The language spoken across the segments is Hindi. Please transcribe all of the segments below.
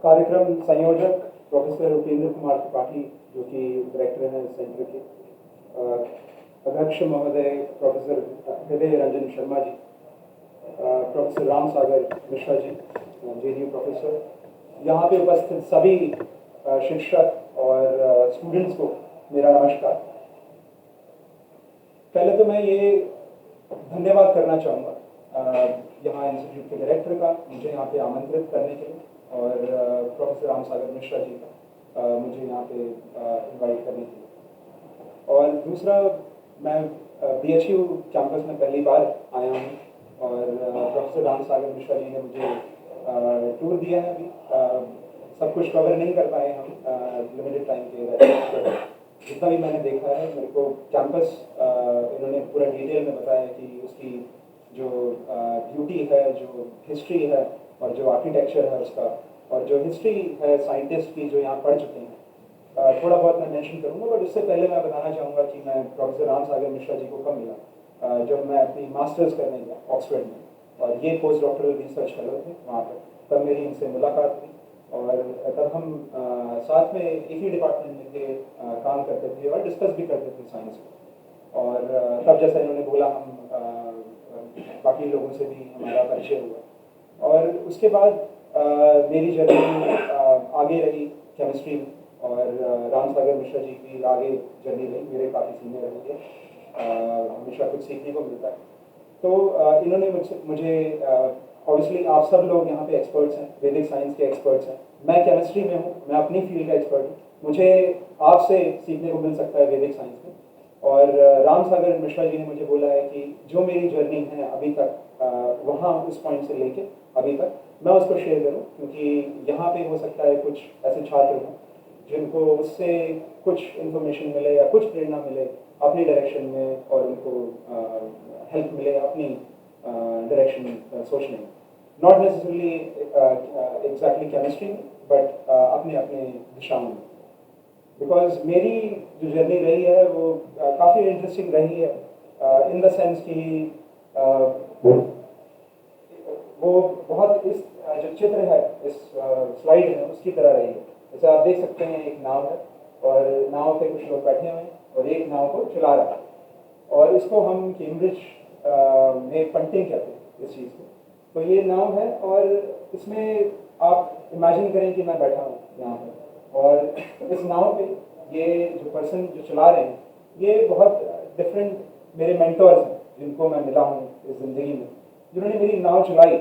कार्यक्रम संयोजक प्रोफेसर उपेंद्र कुमार त्रिपाठी, जो कि डायरेक्टर हैं सेंटर के, अध्यक्ष महोदय प्रोफेसर हृदय रंजन शर्मा जी, प्रोफेसर राम सागर मिश्रा जी, जेडीयू प्रोफेसर, यहाँ पे उपस्थित सभी शिक्षक और स्टूडेंट्स को मेरा नमस्कार। पहले तो मैं ये धन्यवाद करना चाहूँगा यहाँ इंस्टीट्यूट के डायरेक्टर का मुझे यहाँ पे आमंत्रित करने के लिए, और प्रोफेसर राम सागर मिश्रा जी का मुझे यहाँ पे इनवाइट करने के लिए। और दूसरा, मैं BHU कैंपस में पहली बार आया हूँ, और प्रोफेसर राम सागर मिश्रा जी ने मुझे टूर दिया है। अभी सब कुछ कवर नहीं कर पाए हम लिमिटेड टाइम के वजह, जितना भी मैंने देखा है मेरे को कैंपस इन्होंने पूरा डिटेल में बताया कि उसकी जो ब्यूटी है, जो हिस्ट्री है, और जो आर्किटेक्चर है उसका, और जो हिस्ट्री है साइंटिस्ट की जो यहाँ पढ़ चुके हैं, थोड़ा बहुत मैं मेंशन करूँगा। बट उससे पहले मैं बताना चाहूँगा कि मैं प्रोफेसर राम सागर मिश्रा जी को कब मिला, जब मैं अपनी मास्टर्स करने गया ऑक्सफोर्ड में, और ये पोस्ट डॉक्टरल रिसर्च फेलो थे वहाँ पर, तब मेरी इनसे मुलाकात हुई। और तब हम साथ में एक ही डिपार्टमेंट में थे, काम करते थे और डिस्कस भी करते थे साइंस को। और तब जैसा इन्होंने बोला, हम बाकी लोगों से भी हमारा परिचय हुआ। और उसके बाद मेरी जर्नी आगे रही केमिस्ट्री में, और राम सागर मिश्रा जी की आगे जर्नी रही, मेरे काफ़ी सीनियर रही है, हमेशा कुछ सीखने को मिलता है। तो इन्होंने मुझे ऑब्वियसली आप सब लोग यहाँ पे एक्सपर्ट्स हैं, वैदिक साइंस के एक्सपर्ट्स हैं, मैं केमिस्ट्री में हूँ, मैं अपनी फील्ड का एक्सपर्ट हूँ, मुझे आपसे सीखने को मिल सकता है वैदिक साइंस में। और राम सागर मिश्रा जी ने मुझे बोला है कि जो मेरी जर्नी है अभी तक, वहाँ उस पॉइंट से लेके अभी तक, मैं उसको शेयर करूँ, क्योंकि यहाँ पे हो सकता है कुछ ऐसे छात्र हों जिनको उससे कुछ इन्फॉर्मेशन मिले या कुछ प्रेरणा मिले अपनी डायरेक्शन में, और उनको हेल्प मिले अपनी डायरेक्शन सोचने में, नॉट नेसेसरली एग्जैक्टली केमिस्ट्री में, बट अपने अपने दिशाओं में। बिकॉज मेरी जो जर्नी रही है वो काफ़ी इंटरेस्टिंग रही है, इन द सेंस कि वो बहुत इस जो चित्र है, इस स्लाइड है, उसकी तरह रही है। जैसे आप देख सकते हैं, एक नाव है और नाव पे कुछ लोग बैठे हुए हैं और एक नाव को चला रहा है, और इसको हम कैम्ब्रिज में पंटिंग कहते हैं इस चीज़ को। तो ये नाव है और इसमें आप इमेजिन करें कि मैं बैठा हूँ यहाँ पर, और इस नाव पे ये जो पर्सन जो चला रहे हैं, ये बहुत डिफरेंट मेरे मेंटर्स हैं जिनको मैं मिला हूँ इस ज़िंदगी में, जिन्होंने मेरी नाव चलाई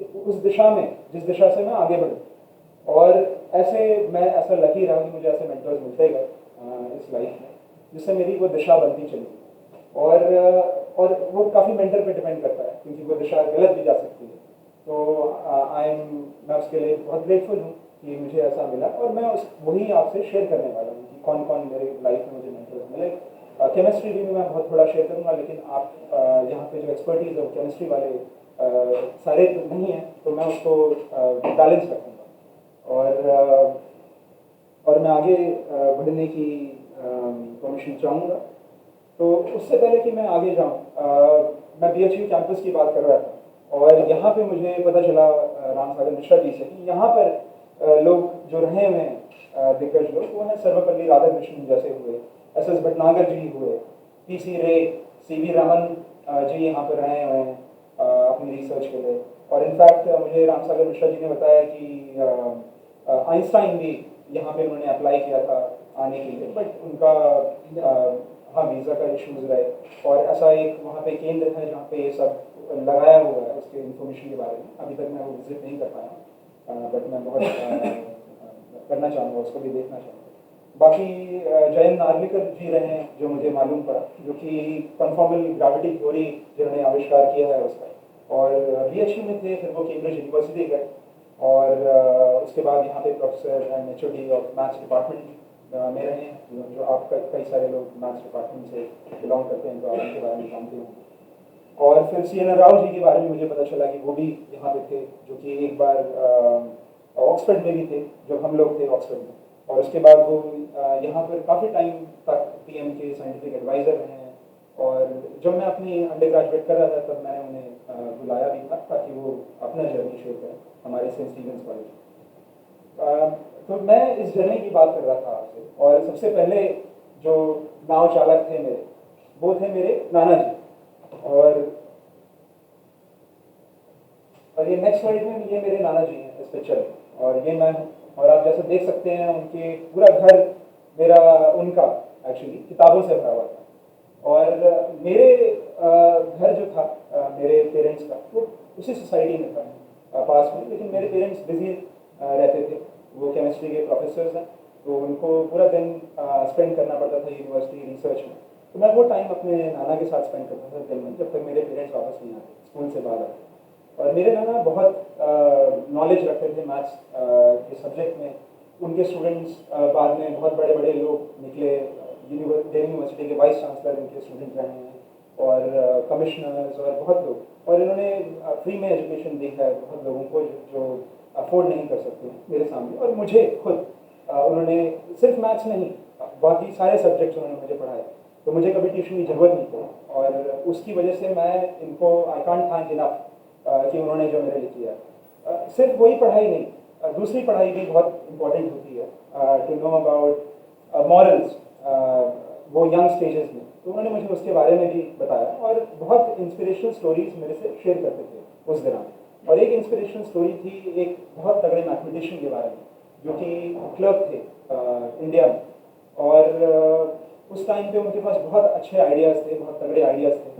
उस दिशा में जिस दिशा से मैं आगे बढ़ूँ। और ऐसे मैं ऐसा लकी रहा कि मुझे ऐसे मेंटर्स मिलते गए इस लाइफ में, जिससे मेरी वो दिशा बनती चली। और वो काफ़ी मेंटर पे डिपेंड करता है, क्योंकि वो दिशा गलत भी जा सकती है। तो मैं उसके लिए बहुत ग्रेटफुल हूँ कि मुझे ऐसा मिला, और मैं वही आपसे शेयर करने वाला हूँ कि कौन कौन मेरे लाइफ में मुझे मेंटर्स मिले। केमिस्ट्री भी मैं बहुत थोड़ा शेयर करूँगा, लेकिन आप यहाँ पे जो एक्सपर्टीज है केमिस्ट्री वाले सारे तो नहीं है, तो मैं उसको बैलेंस रखूँगा। और मैं आगे बढ़ने की परमिशन चाहूँगा। तो उससे पहले कि मैं आगे जाऊँ, मैं BHU कैंपस की बात कर रहा था, और यहाँ पे मुझे पता चला राम सागर मिश्रा जी से कि यहाँ पर लोग जो रहे हुए हैं दिग्गज लोग, वो हैं सर्वपल्ली राधाकृष्णन जैसे हुए, SS भटनागर जी हुए, PC रे, CV रमन जी यहाँ पर रहे हुए हैं अपनी रिसर्च के लिए। और इनफैक्ट मुझे राम सागर मिश्रा जी ने बताया कि आइंस्टाइन भी यहाँ पे उन्होंने अप्लाई किया था आने के लिए, बट उनका हाँ वीज़ा का इश्यूज रहे। और ऐसा एक वहाँ पे केंद्र है जहाँ पे ये सब लगाया हुआ है, उसके इन्फॉर्मेशन के बारे में। अभी तक मैं वो विजिट नहीं कर पाया, बट मैं बहुत करना चाहूँगा, उसको भी देखना चाहूँगा। बाकी जयंत नार्लिकर जी रहे हैं, जो मुझे मालूम पड़ा, जो कि कन्फॉर्मल ग्रेविटी थ्योरी जिन्होंने आविष्कार किया है उसका, और BHU में थे, फिर वो कैम्ब्रिज यूनिवर्सिटी गए, और उसके बाद यहाँ पे professor and HOD of maths department में रहे हैं, जो आप कई सारे लोग मैथ्स डिपार्टमेंट से बिलोंग करते हैं, तो आप उनके बारे में जानते होंगे। और फिर CN राव जी के बारे में मुझे पता चला कि वो भी यहाँ पे थे, जो कि एक बार ऑक्सफोर्ड में भी थे जब हम लोग थे ऑक्सफोर्ड में, और उसके बाद वो यहाँ पर काफ़ी टाइम तक PM के साइंटिफिक एडवाइज़र रहे हैं। और जब मैं अपनी अंडर ग्रेजुएट कर रहा था, तब मैंने उन्हें बुलाया भी था ताकि वो अपना जर्नी शेयर करें हमारे सेंट स्टीवेंस कॉलेज। तो मैं इस जर्नी की बात कर रहा था आपसे, और सबसे पहले जो नाव चालक थे मेरे, वो थे मेरे नाना जी। और ये नेक्स्ट स्लाइड में ये मेरे नाना जी हैं इस पिक्चर में, और ये मैं हूँ। और आप जैसे देख सकते हैं उनके पूरा घर मेरा उनका एक्चुअली किताबों से भरा हुआ था। और मेरे घर जो था मेरे पेरेंट्स का, वो उसी सोसाइटी में था पास में, लेकिन मेरे पेरेंट्स बिजी रहते थे। वो केमिस्ट्री के प्रोफेसर्स हैं, तो उनको पूरा दिन स्पेंड करना पड़ता था यूनिवर्सिटी रिसर्च में। तो मैं वो टाइम अपने नाना के साथ स्पेंड करता था दिन में, जब तक मेरे पेरेंट्स वापस नहीं आते स्कूल से बाद आते। और मेरे नाना बहुत नॉलेज रखते थे मैथ्स के सब्जेक्ट में। उनके स्टूडेंट्स बाद में बहुत बड़े बड़े लोग निकले। दिल्ली यूनिवर्सिटी के वाइस चांसलर इनके स्टूडेंट रहे हैं, और कमिश्नर्स और बहुत लोग। और इन्होंने फ्री में एजुकेशन दी है बहुत लोगों को जो अफोर्ड नहीं कर सकते हैं मेरे सामने। और मुझे खुद उन्होंने सिर्फ मैथ्स नहीं, बाकी सारे सब्जेक्ट्स उन्होंने मुझे पढ़ाए। तो मुझे कभी ट्यूशन की ज़रूरत नहीं पड़ी, और उसकी वजह से मैं इनको आई कांट थैंक इनफ कि उन्होंने जो मेरे लिए किया। सिर्फ वही पढ़ाई नहीं, दूसरी पढ़ाई भी बहुत इम्पोर्टेंट होती है टू नो अबाउट मॉरल्स वो यंग स्टेजेस में। तो उन्होंने मुझे उसके बारे में भी बताया, और बहुत इंस्पिरेशनल स्टोरीज मेरे से शेयर करते थे उस दौरान। और एक इंस्पिरेशनल स्टोरी थी एक बहुत तगड़े मैथमेटिशियन के बारे में, जो कि क्लर्क थे इंडिया में। और उस टाइम पे उनके पास बहुत अच्छे आइडियाज़ थे, बहुत तगड़े आइडियाज़ थे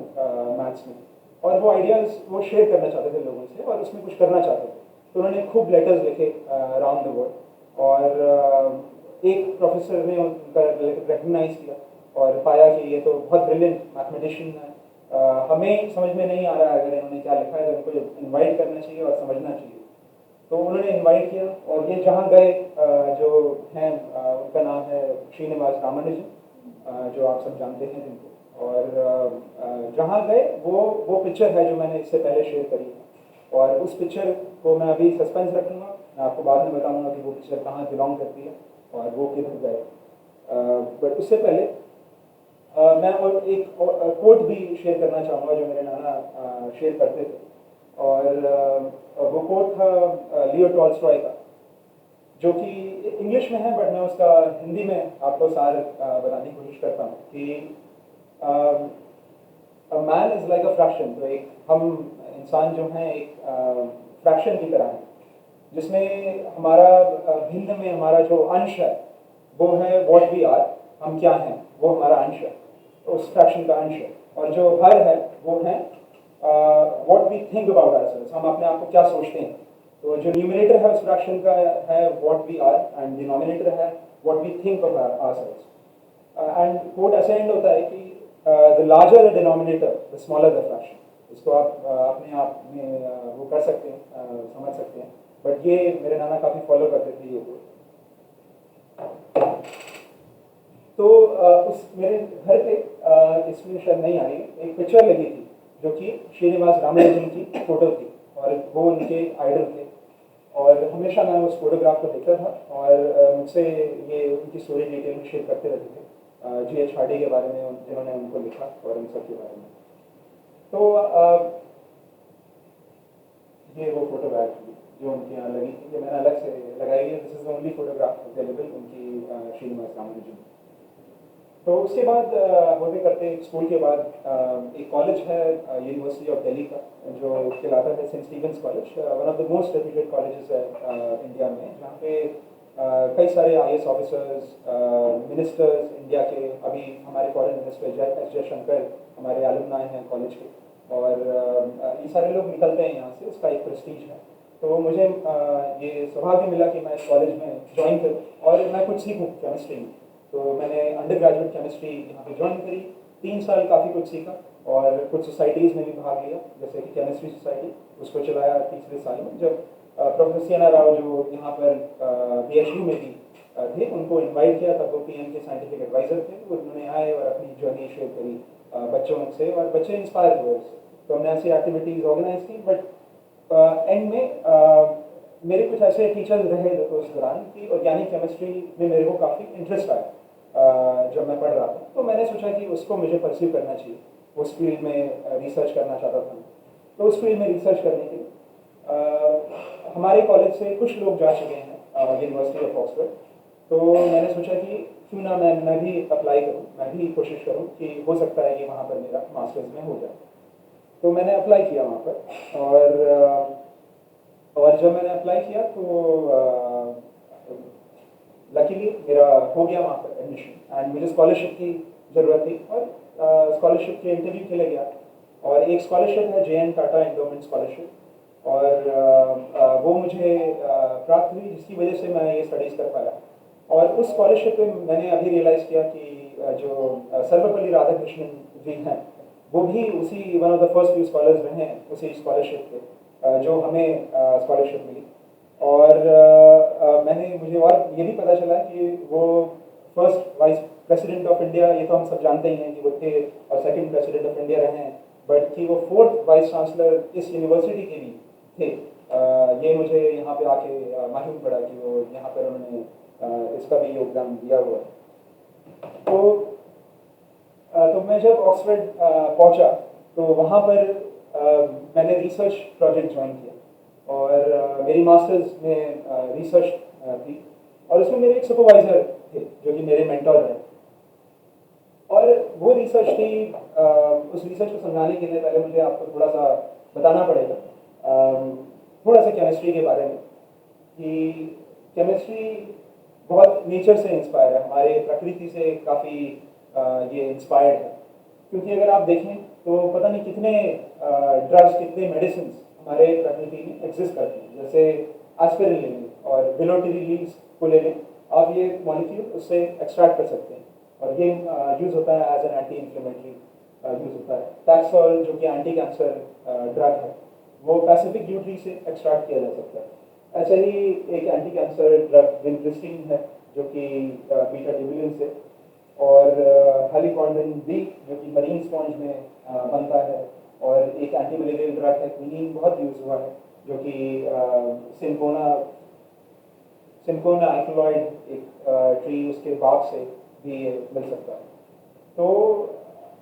मैथ्स में। और वो आइडियाज़ वो शेयर करना चाहते थे लोगों से, और उसमें कुछ करना चाहते थे। तो उन्होंने खूब लेटर्स लिखे अराउंड द वर्ल्ड। और एक प्रोफेसर ने उनका रिकग्नाइज किया और पाया कि ये तो बहुत ब्रिलियंट मैथमेटिशियन है, हमें समझ में नहीं आ रहा है अगर इन्होंने क्या लिखा है, तो इनको इन्वाइट करना चाहिए और समझना चाहिए। तो उन्होंने इनवाइट किया, और ये जहाँ गए जो हैं उनका नाम है श्रीनिवास रामानुजन, जो आप सब जानते हैं जिनको। और जहाँ गए वो पिक्चर है जो मैंने इससे पहले शेयर करी है। और उस पिक्चर को मैं अभी सस्पेंस रखूँगा, मैं आपको बाद में बताऊँगा कि वो पिक्चर कहाँ बिलोंग करती है और वो किधर गए। बट उससे पहले मैं और एक कोट भी शेयर करना चाहूँगा जो मेरे नाना शेयर करते थे। और वो कोट था लियो टॉल्स्टॉय का, जो कि इंग्लिश में है, बट मैं उसका हिंदी में आपको सार बताने की कोशिश करता हूँ कि man is like a fraction. तो एक हम इंसान जो हैं एक फ्रैक्शन की तरह है, जिसमें हमारा भिन्न में हमारा जो अंश है वो है व्हाट वी आर, हम क्या हैं वो हमारा अंश है, उस फ्रैक्शन का अंश है। और जो हर है वो है what we think about ourselves, हम अपने आप को क्या सोचते हैं। तो जो न्यूमरेटर है उस फ्रैक्शन का है what we are, and denominator है what we think of ourselves. And कोड ऐसे एंड होता है कि the larger the denominator the smaller the fraction. इसको आप अपने आप में वो कर सकते हैं, समझ सकते हैं। बट ये मेरे नाना काफ़ी फॉलो करते थे ये कोड। तो उस मेरे घर पे इसमें शायद नहीं आई, एक पिक्चर लगी थी जो कि श्रीनिवास रामानुजन की फोटो थी, और वो उनके आइडल थे। और हमेशा मैं उस फोटोग्राफ को देखता था, और मुझसे ये उनकी स्टोरी डिटेल में शेयर करते रहते थे जी.एच. हार्डी के बारे में, जिन्होंने उनको लिखा, और उन सब के बारे में। तो ये वो फोटोग्राफ थी जो उनके यहाँ लगी थी, जो मैंने अलग से लगाई है। This is the only photograph available उनकी श्रीनिवास रामानुजन। तो उसके बाद होते करते स्कूल के बाद एक कॉलेज है यूनिवर्सिटी ऑफ दिल्ली का, जो कहलाता है Saint Stephen's College, one of the most reputed colleges है इंडिया में, जहाँ पे कई सारे आईएएस ऑफिसर्स, मिनिस्टर्स इंडिया के, अभी हमारे फॉरेन मिनिस्टर एस जयशंकर हमारे एलुमनाई हैं कॉलेज के। और ये सारे लोग निकलते हैं यहाँ से, उसका एक प्रेस्टीज है। तो मुझे ये सौभाग्य मिला कि मैं इस कॉलेज में ज्वाइन करूँ और मैं कुछ सीखूँ केमिस्ट्री में। तो मैंने अंडर ग्रेजुएट केमिस्ट्री यहाँ पे ज्वाइन करी, 3 साल काफ़ी कुछ सीखा, और कुछ सोसाइटीज़ में भी भाग लिया, जैसे कि केमिस्ट्री सोसाइटी, उसको चलाया तीसरे साल में। जब प्रोफेसर सीएन राव जो यहाँ पर PSU में भी थे, उनको इनवाइट किया, तब वो PM के साइंटिफिक एडवाइज़र थे। तो उन्होंने आए और अपनी जर्नी शेयर करी बच्चों से, और बच्चे इंस्पायर हुए उससे। तो हमने ऐसी एक्टिविटीज़ ऑर्गेनाइज की। बट एंड में मेरे कुछ ऐसे टीचर्स रहे उस दौरान कि ऑर्गेनिक केमिस्ट्री में मेरे को काफ़ी इंटरेस्ट आया जब मैं पढ़ रहा था। तो मैंने सोचा कि उसको मुझे परस्यू करना चाहिए, उस फील्ड में रिसर्च करना चाहता था। तो उस फील्ड में रिसर्च करने के लिए हमारे कॉलेज से कुछ लोग जा चुके हैं यूनिवर्सिटी ऑफ ऑक्सफोर्ड। तो मैंने सोचा कि क्यों ना मैं भी अप्लाई करूँ, मैं भी कोशिश करूँ कि हो सकता है कि वहाँ पर मेरा मास्टर्स में हो जाए। तो मैंने अप्लाई किया वहाँ पर, और जब मैंने अप्लाई किया तो लकीली मेरा हो गया वहाँ पर एडमिशन, एंड मुझे स्कॉलरशिप की ज़रूरत थी, और स्कॉलरशिप के इंटरव्यू के लिए गया। और एक स्कॉलरशिप है JN टाटा एंडोमेंट स्कॉलरशिप, और वो मुझे प्राप्त हुई, जिसकी वजह से मैं ये स्टडीज़ कर पाया। और उस स्कॉलरशिप पे मैंने अभी रियलाइज़ किया कि जो सर्वपल्ली राधाकृष्णन जी हैं, वो भी उसी one of the first few scholars रहे हैं उसी स्कॉलरशिप के, जो हमें स्कॉलरशिप मिली। और मुझे और ये भी पता चला कि वो first vice president of India, ये तो हम सब जानते ही हैं कि वो थे, और सेकंड प्रेसिडेंट ऑफ इंडिया रहे हैं, बट कि वो फोर्थ वाइस चांसलर इस यूनिवर्सिटी के भी थे। ये मुझे यहाँ पे आके मालूम पड़ा कि वो यहाँ पर उन्होंने इसका भी योगदान दिया हुआ है। तो मैं जब ऑक्सफोर्ड पहुँचा तो वहाँ पर मैंने रिसर्च प्रोजेक्ट ज्वाइन किया, और मेरी मास्टर्स में रिसर्च थी, और उसमें मेरे एक सुपरवाइज़र थे जो कि मेरे मेंटर हैं। और वो रिसर्च थी, उस रिसर्च को समझाने के लिए पहले मुझे आपको थोड़ा सा बताना पड़ेगा, थोड़ा सा केमिस्ट्री के बारे में, कि केमिस्ट्री बहुत नेचर से इंस्पायर है, हमारे प्रकृति से काफ़ी ये इंस्पायर्ड है। क्योंकि अगर आप देखें तो पता नहीं कितने ड्रग्स, कितने मेडिसिन हमारे प्रकृति में एग्जिस्ट करते हैं। जैसे एस्पिरिन ले लें और बिलोटेरी लीव्स को ले लें, आप ये मॉलिक्यूल उससे एक्सट्रैक्ट कर सकते हैं, और ये यूज़ होता है as an anti inflammatory use होता है। टैक्सोल जो कि एंटी कैंसर ड्रग है, वो पैसिफिक ब्यू ट्री से एक्सट्रैक्ट किया जा सकता है। ऐसे ही एक एंटी कैंसर ड्रग विंट्रिस्टीन है जो कि बीटा ट्यूबुलिन से, और हेलिकॉन्ड्रिन बी जो कि मरीन स्पॉन्ज में बनता है, और एक एंटी मलेरियल ड्रग है क्विनीन, बहुत यूज़ हुआ है, जो कि सिंकोना आइक्लोइड एक ट्री, उसके बाग से भी ये मिल सकता है। तो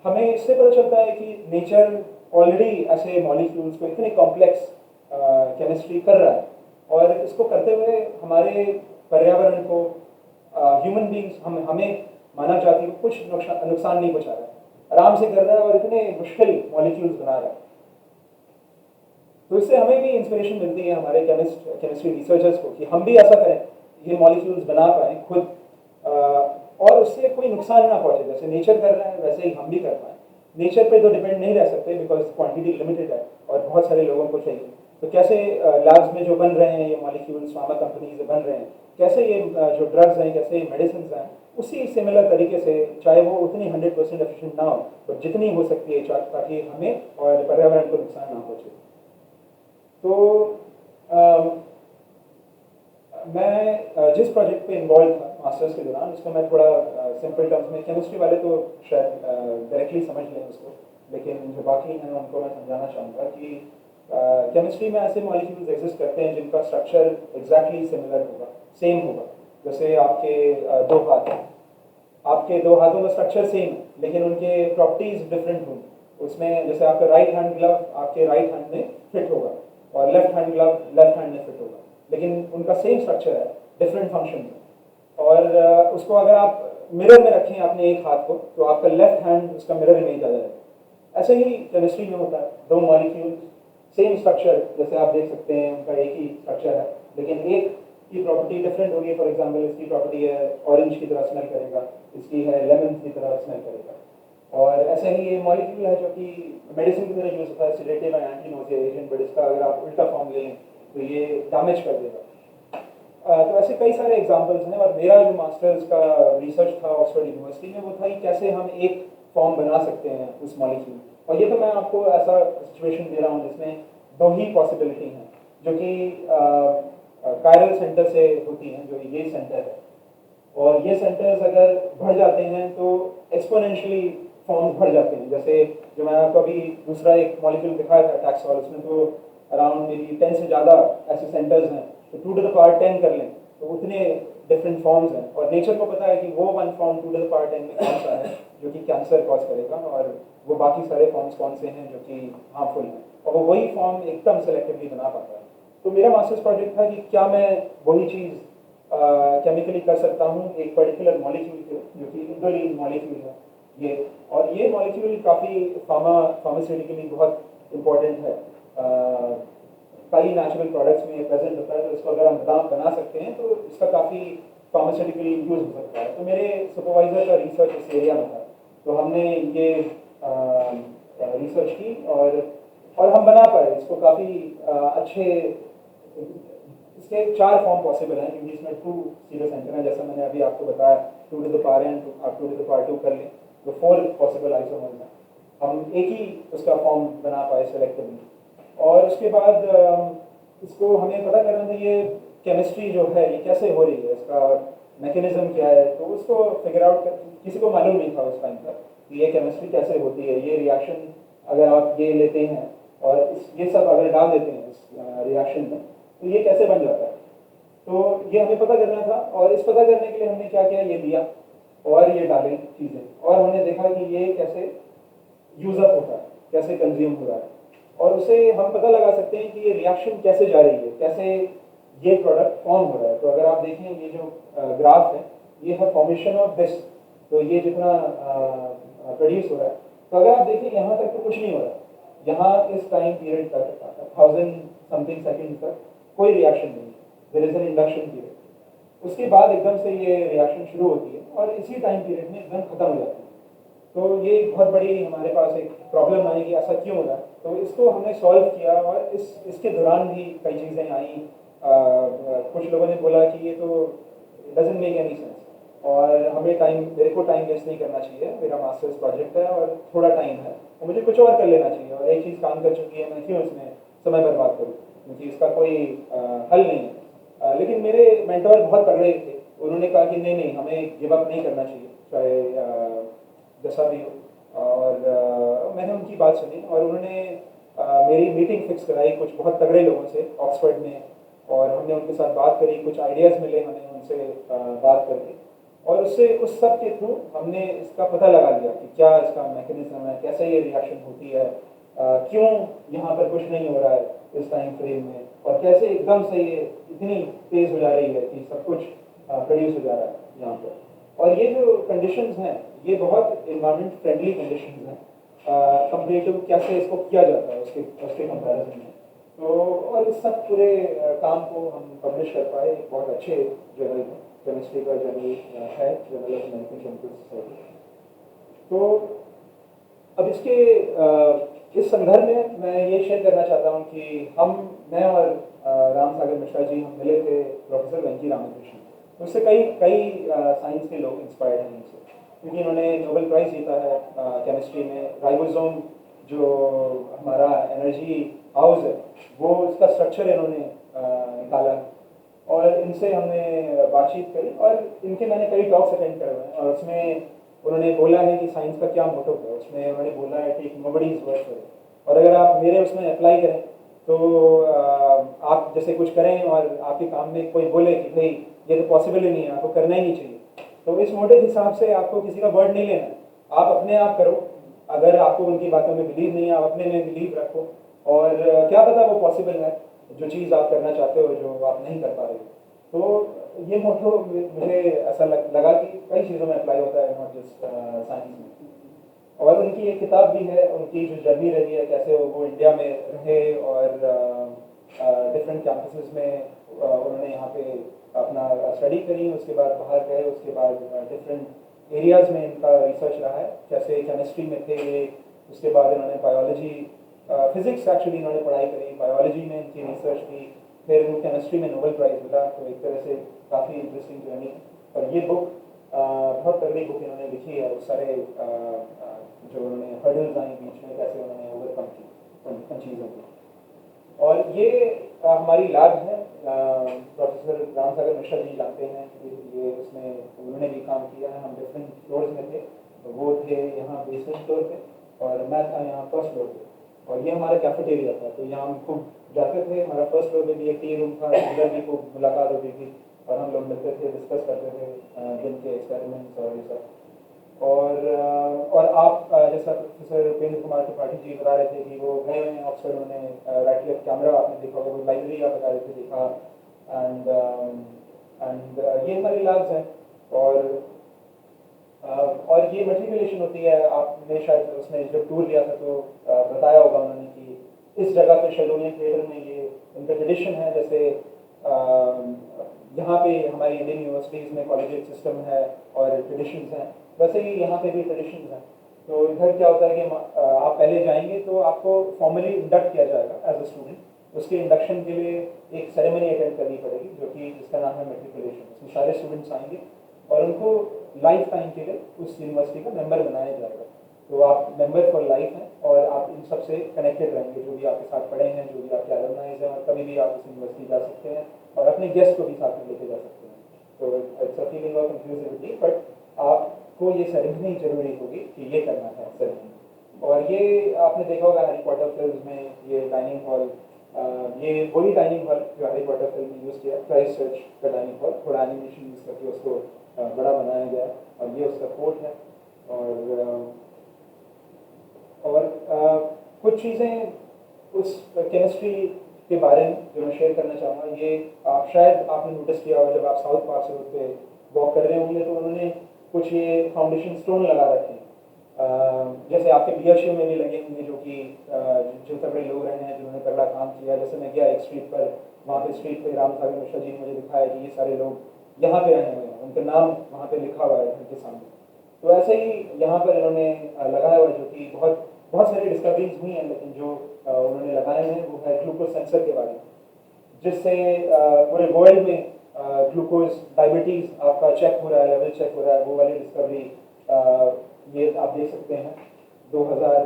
हमें इससे पता चलता है कि नेचर ऑलरेडी ऐसे मॉलिक्यूल्स को इतने कॉम्प्लेक्स केमिस्ट्री कर रहा है, और इसको करते हुए हमारे पर्यावरण को, ह्यूमन बींग्स, हमें मानव जाति को कुछ नुकसान नहीं पहुंचा रहा है, आराम से कर रहा है, और इतने मुश्किल मॉलिक्यूल्स बना रहा है। तो इससे हमें भी इंस्पिरेशन मिलती है हमारे केमिस्ट्री रिसर्चर्स को, कि हम भी ऐसा करें, ये मॉलिक्यूल्स बना पाएँ खुद, और उससे कोई नुकसान ना पहुंचे। जैसे नेचर कर रहा है वैसे ही हम भी कर पाएँ। नेचर पे तो डिपेंड नहीं रह सकते, बिकॉज क्वांटिटी लिमिटेड है और बहुत सारे लोगों को चाहिए। तो कैसे लैब्स में जो बन रहे हैं ये मॉलिक्यूल्स, फार्मा कंपनीज बन रहे हैं, कैसे ये जो ड्रग्स हैं, कैसे मेडिसिन हैं, उसी सिमिलर तरीके से, चाहे वो उतनी 100% एफिशिएंट ना हो, तो जितनी हो सकती है ताकि हमें और पर्यावरण को नुकसान ना पहुंचे। तो मैं जिस प्रोजेक्ट पे इन्वॉल्व था मास्टर्स के दौरान, उसको मैं थोड़ा सिंपल टर्म्स में, केमिस्ट्री वाले तो शायद डायरेक्टली समझ लें उसको, लेकिन जो बाकी हैं उनको मैं समझाना चाहूँगा कि केमिस्ट्री में ऐसे मॉलिक्यूल्स एग्जिस्ट करते हैं जिनका स्ट्रक्चर एग्जैक्टली सिमिलर होगा, सेम होगा। जैसे आपके दो हाथ हैं, आपके दो हाथों का स्ट्रक्चर सेम है, लेकिन उनके प्रॉपर्टीज डिफरेंट होंगी। उसमें जैसे आपका राइट हैंड ग्लव आपके राइट हैंड में फिट होगा, और left hand glove left hand में फिट होगा, लेकिन उनका सेम स्ट्रक्चर है, डिफरेंट फंक्शन में। और उसको अगर आप मिरर में रखें अपने एक हाथ को, तो आपका लेफ्ट हैंड उसका मिरर इमेज आ जाएगा। ऐसे ही केमिस्ट्री में होता है, दो मॉलिक्यूल सेम स्ट्रक्चर, जैसे आप देख सकते हैं उनका एक ही स्ट्रक्चर है, लेकिन एक की प्रॉपर्टी डिफरेंट होगी। फॉर एग्जांपल इसकी प्रॉपर्टी है ऑरेंज की तरह स्मेल करेगा, इसकी है लेमन की तरह स्मेल करेगा। और ऐसे ही ये मॉलिक्यूल है जो कि मेडिसिन की तरह यूज होता है, sedative and anti nausea agent, but इसका अगर आप उल्टा फॉर्म ले लें तो ये डैमेज कर देगा। तो ऐसे कई सारे एग्जांपल्स हैं, और मेरा जो मास्टर्स का रिसर्च था ऑक्सफोर्ड यूनिवर्सिटी में, वो था कि कैसे हम एक फॉर्म बना सकते हैं उस मॉलिक्यूल। और ये तो मैं आपको ऐसा सिचुएशन दे रहा हूँ जिसमें दो ही पॉसिबिलिटी हैं, जो कि कायरल सेंटर से होती हैं, जो ये सेंटर है। और ये सेंटर्स अगर बढ़ जाते हैं तो एक्सपोनेंशियली फॉर्म्स बढ़ जाते हैं। जैसे जो मैं आपको अभी दूसरा एक मॉलिक्यूल दिखाया था टैक्सोल, उसमें तो अराउंड मेरी 10 से ज़्यादा ऐसे सेंटर्स हैं, तो 2 to the power 10 कर लें तो उतने डिफरेंट फॉर्म्स हैं। और नेचर को पता है कि वो one form 2 to the power 10 में कौन सा है जो कि कैंसर कॉज करेगा, और वो बाकी सारे फॉर्म्स कौन से हैं जो कि हार्मफुल हैं, और वो वही फॉर्म एकदम सेलेक्टिवली बना पाता है। तो मेरा मास्टर्स प्रोजेक्ट था कि क्या मैं वही चीज़ केमिकली कर सकता हूँ एक पर्टिकुलर मॉलिक्यूल के, जो कि इंडोलिन मॉलिक्यूल है ये, और ये मॉलिक्यूल काफ़ी फार्मास्यूटिकली बहुत इम्पोर्टेंट है। कई नेचुरल प्रोडक्ट्स में प्रेजेंट होता है, तो इसको अगर हम बना सकते हैं तो इसका काफ़ी फार्मास्यूटिकली यूज हो सकता है। तो मेरे सुपरवाइजर का रिसर्च इस एरिया में था, तो हमने ये रिसर्च की और हम बना पाए इसको काफ़ी अच्छे। इसके 4 फॉर्म पॉसिबल हैं, क्योंकि इसमें 2 सीरियस एंटर हैं, जैसा मैंने अभी आपको बताया 2 टू द पावर n, आप 2 टू द पावर 2 कर लें तो 4 पॉसिबल आइसोमर्स हैं। हम एक ही उसका फॉर्म बना पाए सेलेक्टिवली, और उसके बाद इसको हमें पता करना था ये केमिस्ट्री जो है ये कैसे हो रही है, इसका मैकेनिज्म क्या है, तो उसको फिगर आउट किसी को मालूम नहीं था उस टाइम तक कि ये केमिस्ट्री कैसे होती है। ये रिएक्शन अगर आप ये लेते हैं और ये सब अगर डाल देते हैं इस रिएक्शन में, तो ये कैसे बन जाता है, तो ये हमें पता करना था। और इस पता करने के लिए हमने क्या किया, ये दिया और ये डालें चीज़ें, और हमने देखा कि ये कैसे यूज अप होता है, कैसे कंज्यूम हो रहा है, और उसे हम पता लगा सकते हैं कि ये रिएक्शन कैसे जा रही है, कैसे ये प्रोडक्ट फॉर्म हो रहा है। तो अगर आप देखें ये जो ग्राफ है, ये है फॉर्मेशन ऑफ दिस, तो ये जितना प्रोड्यूस हो रहा है, तो अगर आप देखें यहाँ तक तो कुछ नहीं हो रहा, यहाँ इस टाइम पीरियड तक 1000 समथिंग सेकेंड तक कोई रिएक्शन नहीं है, there is an induction period. उसके बाद एकदम से ये रिएक्शन शुरू होती है और इसी टाइम पीरियड में एकदम खत्म हो जाती है। तो ये बहुत बड़ी हमारे पास एक प्रॉब्लम आई कि ऐसा क्यों हो रहा है। तो इसको हमने सॉल्व किया, और इसके दौरान भी कई चीज़ें आई। कुछ लोगों ने बोला कि ये तो डजंट मेक एनी सेंस, और हमें मेरे को टाइम वेस्ट नहीं करना चाहिए, मेरा मास्टर्स प्रोजेक्ट है और थोड़ा टाइम है, तो मुझे कुछ और कर लेना चाहिए, और एक चीज़ काम कर चुकी है, मैं क्यों इसमें समय बर्बाद करूँ, क्योंकि इसका कोई हल नहीं है। लेकिन मेरे मेंटर बहुत तगड़े थे, उन्होंने कहा कि नहीं नहीं, हमें गिव अप नहीं करना चाहिए, चाहे जैसा भी हो। और मैंने उनकी बात सुनी, और उन्होंने मेरी मीटिंग फिक्स कराई कुछ बहुत तगड़े लोगों से ऑक्सफोर्ड में, और हमने उनके साथ बात करी, कुछ आइडियाज़ मिले हमें उनसे बात करके, और उससे उस सब के थ्रू हमने इसका पता लगा लिया कि क्या इसका मैकेनिज्म है, कैसे ये रिएक्शन होती है, क्यों यहाँ पर कुछ नहीं हो रहा है इस टाइम फ्रेम में, और कैसे एकदम से ये इतनी तेज़ हो जा रही है कि सब कुछ प्रोड्यूस हो जा रहा है यहाँ पर। और ये जो कंडीशंस हैं ये बहुत इन्वायरमेंट फ्रेंडली कंडीशंस हैं कंपेरेटिव कैसे इसको किया जाता है उसके कंपैरिजन में। तो और इस सब पूरे काम को हम पब्लिश कर पाए एक बहुत अच्छे जर्नल में, केमिस्ट्री का जर्नल है, journal of American chemical society. तो अब इस संदर्भ में मैं ये शेयर करना चाहता हूँ कि मैं और राम सागर मिश्रा जी हम मिले थे प्रोफेसर वेंकी रामकृष्णन। उससे कई साइंस के लोग इंस्पायर्ड हैं इनसे, क्योंकि इन्होंने नोबेल प्राइज़ जीता है केमिस्ट्री में। राइबोसोम जो हमारा एनर्जी हाउस है, वो इसका स्ट्रक्चर इन्होंने निकाला, और इनसे हमने बातचीत करी, और इनके मैंने कई टॉक्स अटेंड करे हैं, और उसमें उन्होंने बोला है कि साइंस का क्या मोटो है। उसमें उन्होंने बोला है कि नोबडीज वर्क फॉर इट, और अगर आप मेरे उसमें अप्लाई करें तो आप जैसे कुछ करें और आपके काम में कोई बोले कि भाई ये तो पॉसिबल ही नहीं है, आपको करना ही नहीं चाहिए, तो इस मोटे हिसाब से आपको किसी का वर्ड नहीं लेना, आप अपने आप करो। अगर आपको उनकी बातों में बिलीव नहीं है, आप अपने में बिलीव रखो, और क्या पता वो पॉसिबल है जो चीज़ आप करना चाहते हो जो आप नहीं कर पा रहे हो। तो ये मोटो मुझे ऐसा लगा कि कई चीज़ों में अप्लाई होता है, नॉट जस्ट साइंस में। और उनकी एक किताब भी है, उनकी जो जर्नी रही है, कैसे वो इंडिया में रहे और डिफरेंट कैंपसेस में उन्होंने यहाँ पे अपना स्टडी करी, उसके बाद बाहर गए, उसके बाद डिफरेंट एरियाज़ में इनका रिसर्च रहा है, जैसे केमिस्ट्री में थे ये, उसके बाद इन्होंने बायोलॉजी फिजिक्स एक्चुअली इन्होंने पढ़ाई करी, बायोलॉजी में इनकी रिसर्च की, फिर इनको केमिस्ट्री में नोबेल प्राइज़ मिला। तो एक तरह से काफ़ी इंटरेस्टिंग जर्नी। और ये बुक बहुत तगड़ी बुक इन्होंने लिखी है, उस सारे जो उन्होंने हर्डल्स आई बीच में, कैसे उन्होंने ओवरकम की उन चीज़ों को। और ये हमारी लैब है, प्रोफेसर राम सागर मिश्रा जी जानते हैं कि ये उसमें उन्होंने भी काम किया है। हम डिफरेंट फ्लोर्स में थे, तो वो थे यहाँ बेसमेंट फ्लोर पे, और मैं था यहाँ फर्स्ट फ्लोर पे, और ये हमारा कैफेटेरिया था। तो यहाँ हम खूब जाते थे, हमारा फर्स्ट फ्लोर पे भी एक टी रूम था, अंदर भी खूब मुलाकात होती थी, और हम लोग मिलते थे, डिस्कस करते थे दिन के एक्सपेरिमेंट्स और ये सब। और आप जैसा प्रोफेसर उपेंद्र कुमार त्रिपाठी जी बता रहे थे कि वो गए हुए हैं ऑक्सफोर्ड, उन्होंने राइटलिफ कैमरा आपने देखा होगा, वो लाइब्रेरी आप बता रहे थे देखा, एंड एंड ये हमारी लैब्स हैं। और ये मेट्रिकुलेशन होती है। आपने शायद उसमें जब टूर लिया था तो बताया होगा उन्होंने कि इस जगह पे शेलोनियन थिएटर में ये उनका ट्रेडिशन है। जैसे यहाँ पे हमारी इंडियन यूनिवर्सिटीज़ में कॉलेजिएट सिस्टम है और ट्रेडिशंस हैं, वैसे ही यहाँ पे भी ट्रेडिशंस हैं। तो इधर क्या होता है कि आप पहले जाएंगे तो आपको फॉर्मली इंडक्ट किया जाएगा एज अ स्टूडेंट। उसके इंडक्शन के लिए एक सेरेमनी अटेंड करनी पड़ेगी जो कि जिसका नाम है मेट्रिकुलेशन। उसमें सारे स्टूडेंट्स आएंगे और उनको लाइफ टाइम के लिए उस यूनिवर्सिटी का मेंबर बनाया जाएगा। तो आप मेंबर फॉर लाइफ हैं और आप इन सब से कनेक्टेड रहेंगे, जो भी आपके साथ पढ़े हैं, जो भी आपके एलुमनाइज हैं, और कभी भी आप उस यूनिवर्सिटी जा सकते हैं और अपने गेस्ट को भी साथ में लेके जा सकते हैं। तो it's a feeling of inclusivity, but आपको ये सेरेमनी जरूरी होगी कि ये करना है सेरेमनी। और ये आपने देखा होगा हैरी पॉटर फिल्म में ये डाइनिंग हॉल, ये वही डाइनिंग हॉल जो हैरी पॉटर फिल्म में यूज़ किया, क्राइस्ट चर्च का डाइनिंग हॉल, थोड़ा एनिमेशन यूज़ करके उसको बड़ा बनाया गया और ये उसका कोट है। और कुछ चीज़ें उस केमिस्ट्री के बारे में जो मैं शेयर करना चाहूँगा, ये आप शायद आपने नोटिस किया हो जब आप साउथ पार्क रोड पे वॉक कर रहे होंगे तो उन्होंने कुछ ये फाउंडेशन स्टोन लगा रखे हैं। जैसे आपके बीएचयू में भी लगे होंगे जो कि जो तगड़े लोग रहे हैं जिन्होंने तगड़ा काम किया। जैसे मैं गया एक स्ट्रीट पर, वहाँ पे स्ट्रीट पे राम सागर मिश्रा जी ने मुझे दिखाया कि ये सारे लोग यहाँ पे रहे हुए हैं, उनका नाम वहाँ पे लिखा हुआ है घर के सामने। तो ऐसे ही यहाँ पर इन्होंने लगाया हुआ जो कि बहुत बहुत सारी डिस्कवरीज हुई हैं, लेकिन जो उन्होंने लगाए हैं वो है ग्लूकोज सेंसर के बारे में, जिससे पूरे वर्ल्ड में ग्लूकोज डायबिटीज़ आपका चेक हो रहा है, लेवल चेक हो रहा है। वो वाली डिस्कवरी ये आप देख सकते हैं 2000,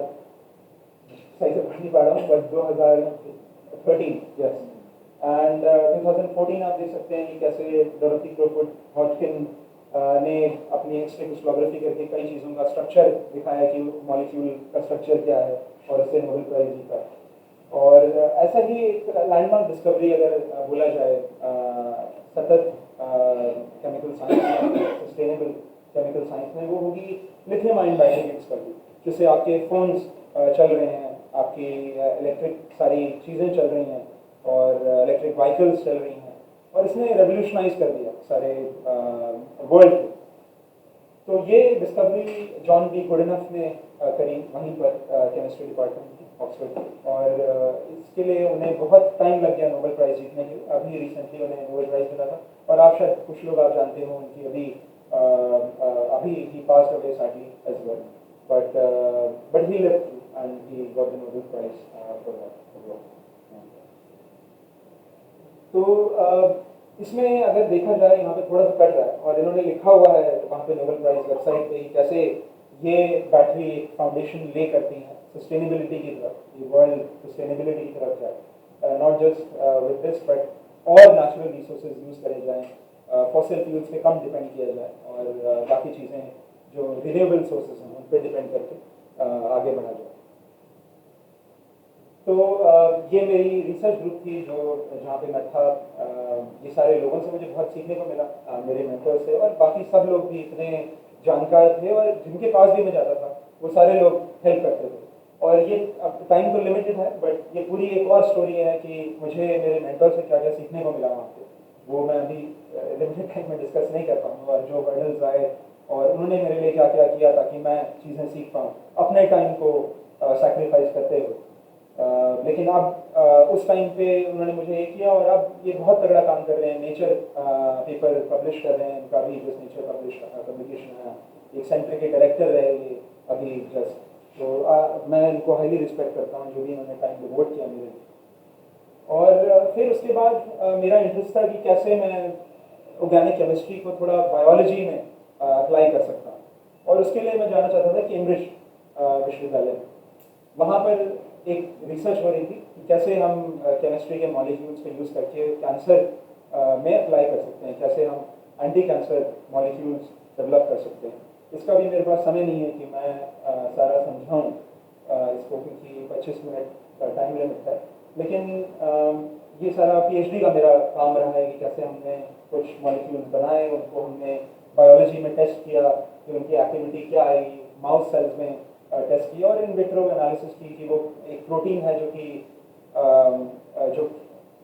सही से पढ़ नहीं पा रहा हूँ, बट 2013, यस, एंड 2014 आप देख सकते हैं कि कैसे डोरोथी क्रॉफोर्ड हॉजकिन ने अपनी एक्सरे क्रिस्टलोग्राफी करके कई चीज़ों का स्ट्रक्चर दिखाया कि मॉलिक्यूल का स्ट्रक्चर क्या है और उससे नोबेल प्राइज जीता। और ऐसा ही एक लैंडमार्क डिस्कवरी अगर बोला जाए सतत केमिकल साइंस में, सस्टेनेबल केमिकल साइंस में, वो होगी लिथियम आयन बैटरी की डिस्कवरी, जिससे आपके फोन्स चल रहे हैं, आपकी इलेक्ट्रिक सारी चीज़ें चल रही हैं और इलेक्ट्रिक व्हीकल्स चल रही हैं, और इसने रेवोल्यूशनाइज कर दिया सारे वर्ल्ड को। तो ये डिस्कवरी जॉन बी गुडनफ ने करी वहीं पर केमिस्ट्री डिपार्टमेंट ऑक्सफोर्ड, और इसके लिए उन्हें बहुत टाइम लग गया नोबेल प्राइज़ जीतने के लिए। अभी रिसेंटली उन्हें नोबेल प्राइज़ मिला था, और आप शायद कुछ लोग आप जानते हो उनकी अभी ही pass away sadly as well, but he lived and he got the Nobel prize for that. तो इसमें अगर देखा जाए यहाँ पे थोड़ा सा कट रहा है, और इन्होंने लिखा हुआ है वहाँ पे नोबेल प्राइज़ वेबसाइट पे कैसे ये बैटरी फाउंडेशन ले करती है सस्टेनेबिलिटी की तरफ, ये वर्ल्ड सस्टेनेबिलिटी की तरफ जाए, not just with this but और नेचुरल रिसोर्सेज यूज़ करे जाएँ, फॉसिल फ्यूल्स पे कम डिपेंड किया जाए, और बाकी चीज़ें जो रिन्यूएबल सोर्सेज हैं उन पर डिपेंड करके आगे बढ़ा जाए। तो ये मेरी रिसर्च ग्रुप थी जो जहाँ पे मैं था। ये सारे लोगों से मुझे बहुत सीखने को मिला, मेरे मेंटर से, और बाकी सब लोग भी इतने जानकार थे, और जिनके पास भी मैं जाता था वो सारे लोग हेल्प करते थे। और ये अब टाइम तो लिमिटेड है, बट ये पूरी एक और स्टोरी है कि मुझे मेरे मेंटर से क्या क्या सीखने को मिला वहाँ पे, वो मैं अभी लिमिटेड टाइम में डिस्कस नहीं कर पाऊँगा। और जो हर्डल्स आए और उन्होंने मेरे लिए क्या क्या किया ताकि मैं चीज़ें सीख पाऊँ अपने टाइम को सेक्रीफाइस करते हुए। लेकिन अब उस टाइम पे उन्होंने मुझे ये किया, और अब ये बहुत तगड़ा काम कर रहे हैं। नेचर पेपर पब्लिश कर रहे हैं, उनका भी जस्ट नेचर पब्लिकेशन है, एक सेंटर के डायरेक्टर रहे ये अभी जस्ट। तो मैं इनको हाईली रिस्पेक्ट करता हूँ जो भी इन्होंने टाइम डिवोट किया मेरे लिए। और फिर उसके बाद मेरा इंटरेस्ट था कि कैसे मैं ऑर्गेनिक केमिस्ट्री को थोड़ा बायोलॉजी में अप्लाई कर सकता हूँ, और उसके लिए मैं जाना चाहता था कैम्ब्रिज विश्वविद्यालय में। वहाँ पर एक रिसर्च हो रही थी कि कैसे हम केमिस्ट्री के मॉलिक्यूल्स को यूज़ करके कैंसर में अप्लाई कर सकते हैं, कैसे हम एंटी कैंसर मॉलिक्यूल्स डेवलप कर सकते हैं। इसका भी मेरे पास समय नहीं है कि मैं सारा समझाऊँ इसको, क्योंकि 25 मिनट का टाइम लिमिट है। लेकिन ये सारा पीएचडी का मेरा काम रहा है कि कैसे हमने कुछ मॉलिक्यूल्स बनाए, उनको हमने बायोलॉजी में टेस्ट किया कि उनकी एक्टिविटी क्या आएगी, माउस सेल्स में टेस्ट किया, और इन विट्रो एनालिसिस की कि वो एक प्रोटीन है जो कि जो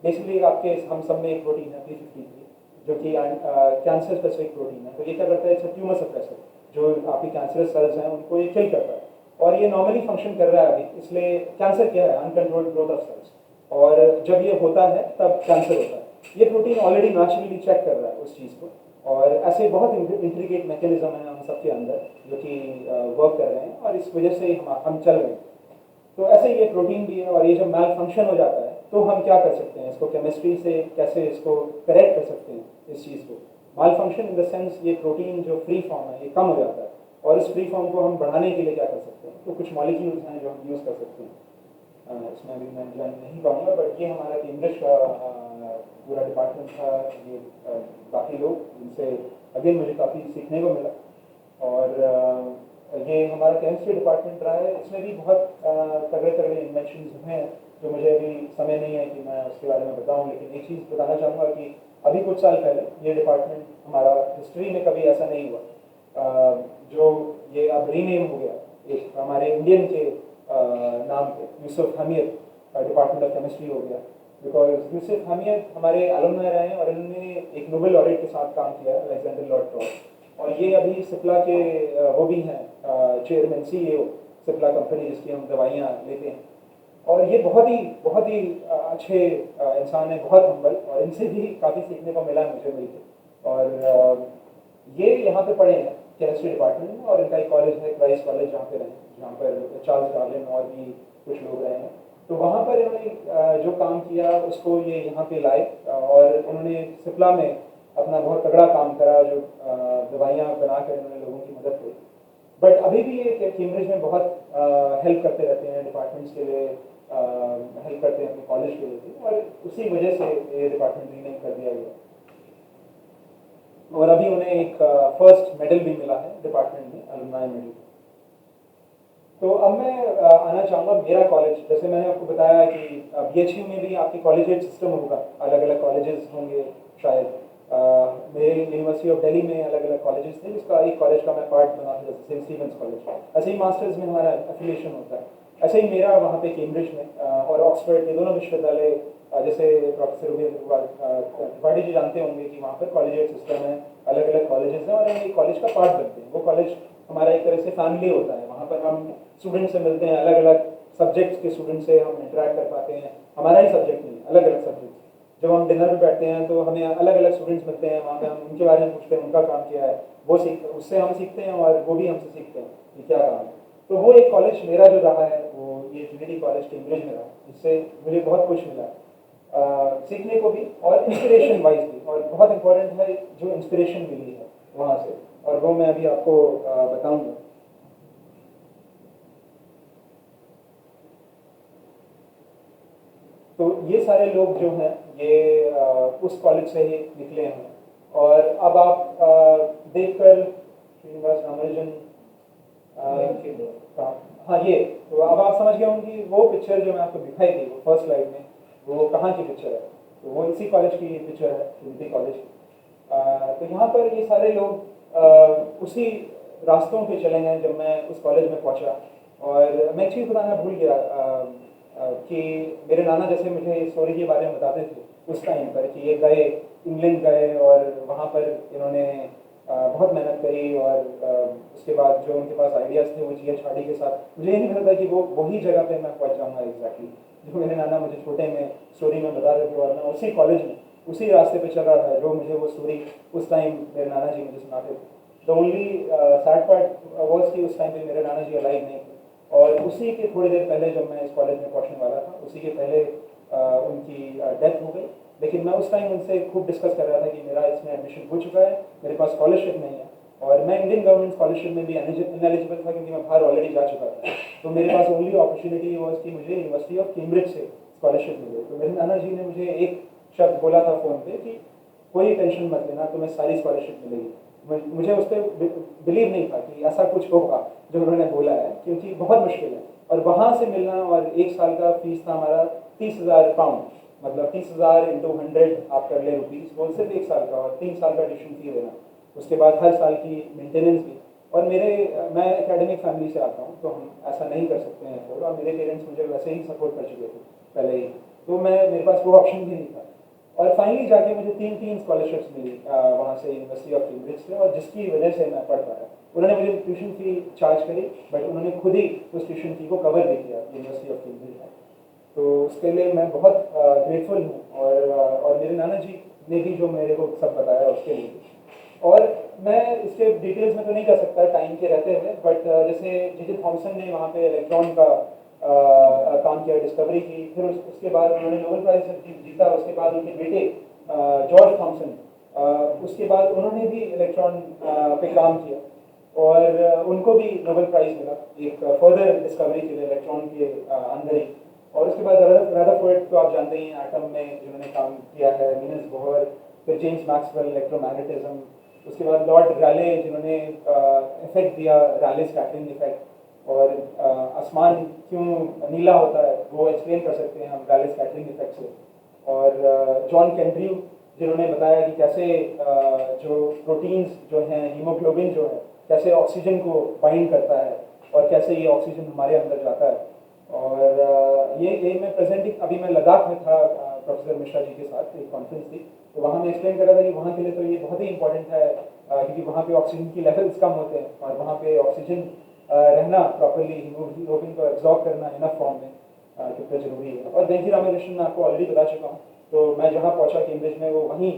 बेसिकली आपके हम सब में एक प्रोटीन है P53, जो कि कैंसर स्पेसिफिक प्रोटीन है। तो ये क्या करता है, इट्स ट्यूमर सप्रेसर, जो आपकी कैंसरस सेल्स हैं उनको ये किल करता है। और ये नॉर्मली फंक्शन कर रहा है अभी, इसलिए कैंसर क्या है, अनकंट्रोल्ड ग्रोथ ऑफ सेल्स, और जब ये होता है तब कैंसर होता है। ये प्रोटीन ऑलरेडी नेचुरली चेक कर रहा है उस चीज़ को, और ऐसे बहुत इंट्रीगेट मैकेनिज्म है हम सबके अंदर जो कि वर्क कर रहे हैं, और इस वजह से हम चल रहे हैं। तो ऐसे ही ये प्रोटीन भी है, और ये जब मैल फंक्शन हो जाता है तो हम क्या कर सकते हैं, इसको केमिस्ट्री से कैसे इसको करेक्ट कर सकते हैं इस चीज़ को। माल फंक्शन इन द सेंस ये प्रोटीन जो फ्री फॉर्म है ये कम हो जाता है, और इस फ्री फॉर्म को हम बढ़ाने के लिए क्या कर सकते हैं, तो कुछ मॉलिक्यूल्स हैं जो हम यूज़ कर सकते हैं। इसमें अभी मैं ज्वाइन नहीं कहूँगा, बट ये हमारा केम्ब्रिज का पूरा डिपार्टमेंट था। ये बाकी लोग, इनसे अगेन मुझे काफ़ी सीखने को मिला। और ये हमारा केमिस्ट्री डिपार्टमेंट रहा है, इसमें भी बहुत तगड़े तगड़े इन्वेंशन हैं जो मुझे अभी समय नहीं है कि मैं उसके बारे में बताऊं। लेकिन एक चीज़ बताना चाहूँगा कि अभी कुछ साल पहले ये डिपार्टमेंट हमारा हिस्ट्री में कभी ऐसा नहीं हुआ जो ये अब रीनेम हो गया एक हमारे इंडियन के नाम पे, Yusuf Hamid department of chemistry हो गया। बिकॉज यूसुफ हमीद हमारे अलुमनाई रहे हैं, और इन्होंने एक नोबेल लॉरेट के साथ काम किया, अलेक्जेंडर लॉर्ड टॉड, और ये अभी सिप्ला के वो भी हैं चेयरमैन CEO सिप्ला कंपनी, जिसकी हम दवाइयाँ लेते हैं। और ये बहुत ही अच्छे इंसान है, बहुत हम्बल, और इनसे भी काफ़ी सीखने को मिला है मुझे मिलकर। और ये यहाँ पे पढ़े हैं केमिस्ट्री डिपार्टमेंट में, और इनका एक कॉलेज है क्राइस्ट कॉलेज, जहाँ पे रहे, जहाँ पर चार्ल्स डार्विन और भी कुछ लोग रहे हैं। तो वहाँ पर इन्होंने जो काम किया उसको ये यहाँ पे लाए, और उन्होंने सिप्ला में अपना बहुत तगड़ा काम करा, जो दवाइयाँ बनाकर इन्होंने लोगों की मदद की। बट अभी भी ये कैम्ब्रिज में बहुत हेल्प करते रहते हैं डिपार्टमेंट्स के लिए, हेल्प करते हैं अपने कॉलेज के लिए, और उसी वजह से ये डिपार्टमेंट रीनेम कर दिया गया। और अभी उन्हें एक फर्स्ट मेडल भी मिला है डिपार्टमेंट में, अलुमनाई मेडल। तो अब मैं आना चाहूँगा मेरा कॉलेज। जैसे मैंने आपको बताया कि BHU में भी आपकी कॉलेजिएट सिस्टम होगा, अलग अलग कॉलेजेस होंगे शायद। मेरे यूनिवर्सिटी ऑफ दिल्ली में अलग अलग कॉलेजेस थे, जिसका एक कॉलेज का मैं पार्ट बना था, जैसे सेंट स्टीफेंस कॉलेज। ऐसे ही मास्टर्स में हमारा एफिलिएशन होता है। ऐसे ही मेरा वहाँ पे केम्ब्रिज में और ऑक्सफोर्ड, ये दोनों विश्वविद्यालय, जैसे प्रोफेसर त्रिपाठी जी जानते होंगे कि वहाँ पर कॉलेजिएट सिस्टम है, अलग अलग कॉलेजेस हैं, और हम एक कॉलेज का पार्ट बनते हैं। वो कॉलेज हमारा एक तरह से फैमिली होता है, वहाँ पर हम स्टूडेंट से मिलते हैं, अलग अलग सब्जेक्ट्स के स्टूडेंट से हम इंटरेक्ट कर पाते हैं। हमारा ही सब्जेक्ट नहीं, अलग अलग सब्जेक्ट। जब हम डिनर पे बैठते हैं तो हमें अलग अलग स्टूडेंट्स मिलते हैं, वहाँ पे हम उनके बारे में पूछते हैं, उनका काम क्या है, वो उससे हम सीखते हैं, और वो भी हमसे सीखते हैं कि क्या काम है। तो वो एक कॉलेज मेरा जो रहा है, वो ये ट्रिनिटी कॉलेज केम्ब्रिज में रहा, जिससे मुझे बहुत कुछ मिला सीखने को भी, और इंस्पिरेशन वाइज भी। और बहुत इंपॉर्टेंट है जो इंस्पिरेशन मिली है वहाँ से, और वो मैं अभी आपको बताऊँगा। तो ये सारे लोग जो हैं ये उस कॉलेज से ही निकले हैं। और अब आप देखकर श्रीनिवास रामानुजन हाँ, ये तो अब आप समझ गए होंगे कि वो पिक्चर जो मैं आपको दिखाई थी वो फर्स्ट स्लाइड में, वो कहाँ की पिक्चर है। तो वो इसी कॉलेज की पिक्चर है, ट्रिनिटी कॉलेज की। तो यहाँ पर ये सारे लोग उसी रास्तों पे चले गए जब मैं उस कॉलेज में पहुँचा। और मैं एक चीज़ बताना भूल गया कि मेरे नाना जैसे मुझे स्टोरी के बारे में बताते थे उस टाइम पर, कि ये गए इंग्लैंड गए, और वहाँ पर इन्होंने बहुत मेहनत करी, और उसके बाद जो उनके पास आइडियाज़ थे वो जिया छाड़ी के साथ। मुझे ये नहीं पता था कि वो वही जगह पे मैं पहुँच जाऊँगा एग्जैक्टली, जो मेरे नाना मुझे छोटे में स्टोरी में बता रहे थे, और मैं उसी कॉलेज में उसी रास्ते पे चल रहा था जो मुझे वो स्टोरी उस टाइम मेरे नाना जी मुझे सुनाते थे। The only sad part was कि उस टाइम पे मेरे नाना जी अलाइव नहीं थे, और उसी के थोड़ी देर पहले जब मैं इस कॉलेज में पहुँचने वाला था, उसी के पहले उनकी डेथ हो गई। लेकिन मैं उस टाइम उनसे खूब डिस्कस कर रहा था कि मेरा इसमें एडमिशन हो चुका है, मेरे पास स्कॉलरशिप नहीं है, और मैं इंडियन गवर्नमेंट स्कॉलरशिप में भी इनएलिजिबल था क्योंकि मैं बाहर ऑलरेडी जा चुका था। तो मेरे पास ओनली अपॉर्चुनिटी वॉज कि मुझे यूनिवर्सिटी ऑफ कैम्ब्रिज से स्कॉलरशिप मिले। तो मेरे नाना जी ने मुझे एक शब्द बोला था फ़ोन पे कि कोई टेंशन मत लेना, तुम्हें सारी स्कॉलरशिप मिलेगी। मुझे उस पर बिलीव नहीं था कि ऐसा कुछ होगा जो उन्होंने बोला है, क्योंकि बहुत मुश्किल है। और वहाँ से मिलना, और एक साल का फीस था हमारा 30,000 पाउंड, मतलब 30,000 इंटू 100 आप कर ले रुपीज़, वो सिर्फ एक साल का, और 3 साल का ट्यूशन फी देना, उसके बाद हर साल की मेंटेनेंस भी। और मैं एकेडमिक फैमिली से आता हूँ, तो हम ऐसा नहीं कर सकते हैं अफोर्ड, और मेरे पेरेंट्स मुझे वैसे ही सपोर्ट कर चुके थे पहले ही, तो मेरे पास वो ऑप्शन भी नहीं था। और फाइनली जाके मुझे तीन स्कॉलरशिप्स मिली वहाँ से यूनिवर्सिटी ऑफ कैम्ब्रिज से, और जिसकी वजह से मैं पढ़ पाया। उन्होंने मुझे ट्यूशन फी चार्ज करी, बट उन्होंने खुद ही उस ट्यूशन फी को कवर भी किया यूनिवर्सिटी ऑफ कैम्ब्रिज में। तो उसके लिए मैं बहुत ग्रेटफुल हूँ, और मेरे नाना जी ने भी जो मेरे को सब बताया उसके लिए भी। और मैं इसके डिटेल्स में तो नहीं जा सकता टाइम के रहते हुए, बट जैसे जे थॉमसन ने वहाँ पे इलेक्ट्रॉन का काम किया, डिस्कवरी की, फिर उसके बाद उन्होंने नोबेल प्राइज जीता। उसके बाद उनके बेटे जॉर्ज थॉमसन, उसके बाद उन्होंने भी इलेक्ट्रॉन पे काम किया, और उनको भी नोबेल प्राइज मिला एक फर्दर डिस्कवरी के लिए इलेक्ट्रॉन के अंदर ही। और उसके बाद रदरफोर्ड तो आप जानते ही हैं, एटम में जिन्होंने काम किया है, नील्स बोहर, फिर जेम्स मैक्सवेल इलेक्ट्रोमैग्नेटिज्म, उसके बाद लॉर्ड रैले जिन्होंने इफेक्ट दिया, रैले स्कैटरिंग इफेक्ट, और आसमान क्यों नीला होता है वो एक्सप्लेन कर सकते हैं हम रैले स्कैटरिंग इफेक्ट से। और जॉन केंड्रियू जिन्होंने बताया कि कैसे जो प्रोटीन्स जो हैं, हीमोग्लोबिन जो है, कैसे ऑक्सीजन को बाइंड करता है, और कैसे ये ऑक्सीजन हमारे अंदर जाता है। और ये मैं प्रेजेंटिंग अभी मैं लद्दाख में था प्रोफेसर मिश्रा जी के साथ, एक कॉन्फ्रेंस थी, तो वहाँ मैं एक्सप्लेन कर रहा था कि वहाँ के लिए तो ये बहुत ही इंपॉर्टेंट है, क्योंकि वहाँ पे ऑक्सीजन की लेवल्स कम होते हैं, और वहाँ पे ऑक्सीजन रहना प्रॉपरली, हीमोग्लोबिन को एब्जॉर्ब करना इनफ फॉर्म में कितना जरूरी है। और वेंकी रामाकृष्णन मैं आपको ऑलरेडी बता चुका हूँ, तो मैं जहाँ पहुँचा कैम्ब्रिज में वो वहीं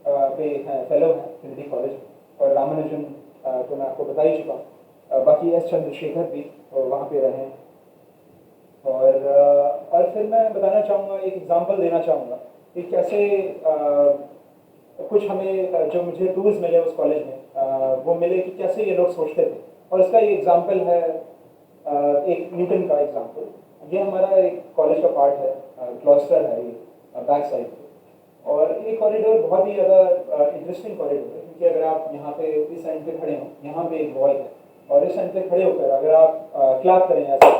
पे हैं, फेलो हैं ट्रिनिटी कॉलेज में। और रामानुजन तो मैं आपको बता ही चुका हूँ, बाकी एस चंद्रशेखर भी वहाँ पे रहे हैं। और फिर मैं बताना चाहूँगा, एक एग्जांपल देना चाहूँगा कि कैसे कुछ हमें जो मुझे टूल्स मिले उस कॉलेज में, वो मिले कि कैसे ये लोग सोचते थे। और इसका ये एग्जांपल है एक न्यूटन का एग्जांपल। ये हमारा एक कॉलेज का पार्ट है, क्लॉस्टर है ये बैक साइड पे। और ये कॉरिडोर बहुत ही ज़्यादा इंटरेस्टिंग कॉरिडोर है, क्योंकि अगर आप यहाँ पे इस साइड पे खड़े हो, यहाँ पे एक वॉल है, और इस साइड पे खड़े होकर अगर आप क्लैप करें ऐसे,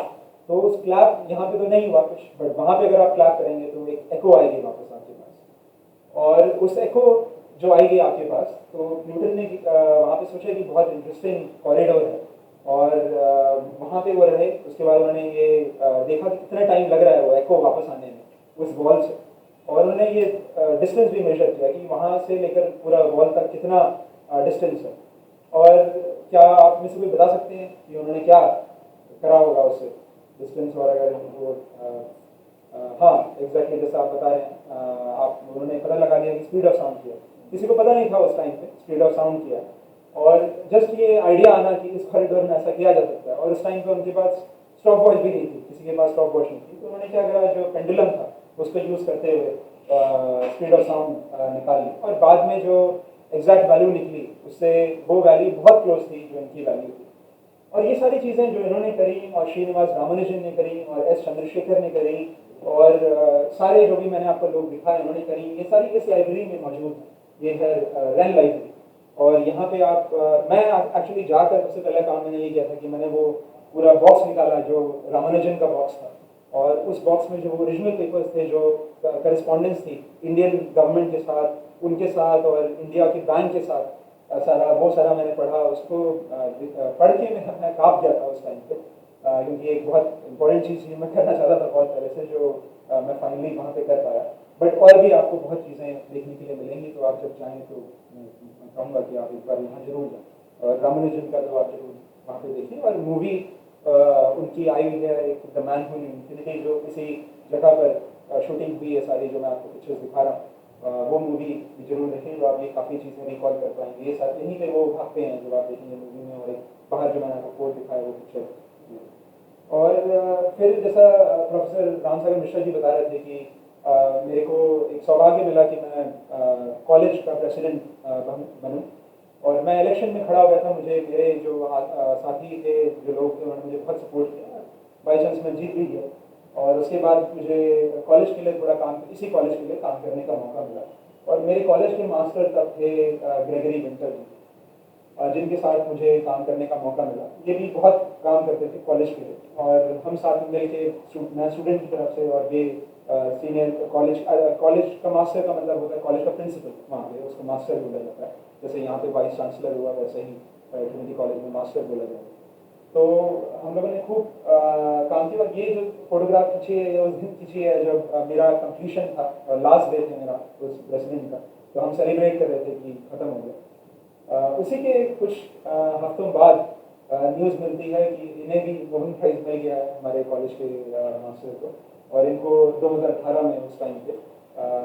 तो उस क्लैप यहाँ पे तो नहीं हुआ कुछ, बट वहाँ पे अगर आप क्लैप करेंगे तो एक एको आएगी वापस आपके पास। और उस एको जो आएगी आपके पास, तो न्यूटन ने वहाँ पे सोचा कि बहुत इंटरेस्टिंग कॉरिडोर है, और वहाँ पे वो रहे। उसके बाद उन्होंने ये देखा कि कितना टाइम लग रहा है वो एको वापस आने में उस वॉल से, और उन्होंने ये डिस्टेंस भी मेजर किया कि वहाँ से लेकर पूरा वॉल तक कितना डिस्टेंस है। और क्या आप में से कोई बता सकते हैं कि उन्होंने क्या करा होगा उससे डिस्टेंस? और अगर वो हाँ एग्जैक्टली जैसा आप बता रहे हैं, आप उन्होंने पता लगा लिया कि स्पीड ऑफ साउंड किया। किसी को पता नहीं था उस टाइम पे स्पीड ऑफ साउंड किया, और जस्ट ये आइडिया आना कि इस कॉरिडोर में ऐसा किया जा सकता है। और उस टाइम पे उनके पास स्टॉप वॉच भी नहीं थी, किसी के पास स्टॉप वॉच नहीं थी, तो उन्होंने क्या करा, जो पेंडुलम था उसको यूज़ करते हुए स्पीड ऑफ साउंड निकाली, और बाद में जो एग्जैक्ट वैल्यू निकली उससे वो वैल्यू बहुत क्लोज थी जो इनकी वैल्यू थी। और ये सारी चीज़ें जो इन्होंने करी, और श्रीनिवास रामानुजन ने करी, और एस चंद्रशेखर ने करी, और सारे जो भी मैंने आपको लोग दिखाए उन्होंने करी, ये सारी इस लाइब्रेरी में मौजूद है। ये है रैन लाइब्रेरी। और यहाँ पे आप मैं एक्चुअली जाकर सबसे पहला काम मैंने ये किया था कि मैंने वो पूरा बॉक्स निकाला जो रामानुजन का बॉक्स था, और उस बॉक्स में जो ओरिजिनल पेपर्स थे, जो करस्पॉन्डेंस थी इंडियन गवर्नमेंट के साथ, उनके साथ, और इंडिया के बैंक के साथ, सारा मैंने पढ़ा। उसको पढ़ के मैं काँप गया था उस टाइम पे, क्योंकि एक बहुत इंपॉर्टेंट चीज़ मैं करना चाहता था बहुत पहले से, जो मैं फाइनली वहाँ पे कर पाया। बट और भी आपको बहुत चीज़ें देखने के लिए मिलेंगी, तो आप जब चाहें तो मैं कहूँगा कि आप एक बार यहाँ जरूर जाएँ, और रामानुजन का तो आप जरूर वहाँ पे देखिए। और मूवी उनकी आई हुई है, एक the man who new infinity, जो किसी जगह पर शूटिंग हुई है सारी, जो मैं आपको पिक्चर्स दिखा रहा हूँ। वो मूवी जरूर देखें, तो आप ये काफ़ी चीज़ें रिकॉल कर पाएंगे। ये सारे यहीं पे वो भागते हैं जो आप देखेंगे मूवी में, और एक बाहर जो मैंने आपको कोड दिखाया वो पिक्चर। और फिर जैसा प्रोफेसर रामसागर मिश्रा जी बता रहे थे कि मेरे को एक सौभाग्य मिला कि मैं कॉलेज का प्रेसिडेंट बनूं, और मैं इलेक्शन में खड़ा हो गया था। मुझे मेरे जो साथी थे, जो लोग थे, उन्होंने मुझे बहुत सपोर्ट किया। बाई चांस मैं जीत भी गया, और उसके बाद मुझे कॉलेज के लिए थोड़ा काम, इसी कॉलेज के लिए काम करने का मौका मिला। और मेरे कॉलेज के मास्टर तब थे ग्रेगरी विंटर जी, जिनके साथ मुझे काम करने का मौका मिला। ये भी बहुत काम करते थे कॉलेज के लिए, और हम साथ में मिलकर, मैं स्टूडेंट की तरफ से, और ये सीनियर कॉलेज का मास्टर का मतलब होता है कॉलेज का प्रिंसिपल, वहाँ पे उसको मास्टर बोला जाता है। जैसे यहाँ पे वाइस चांसलर हुआ, वैसे ही ट्रिनिटी कॉलेज में मास्टर बोला जाता है। तो हम लोगों ने खूब काम किया। और ये जो फोटोग्राफ खींची है, ये उस दिन खींची है जब मेरा कंप्लीशन था और लास्ट डे थे मेरा उस रेसिडेंट का। तो हम सेलिब्रेट कर रहे थे कि ख़त्म हो गया। उसी के कुछ हफ्तों बाद न्यूज़ मिलती है कि इन्हें भी नोबेल प्राइज़ मिल गया है, हमारे कॉलेज के मास्टर को। और इनको 2018 में उस टाइम पे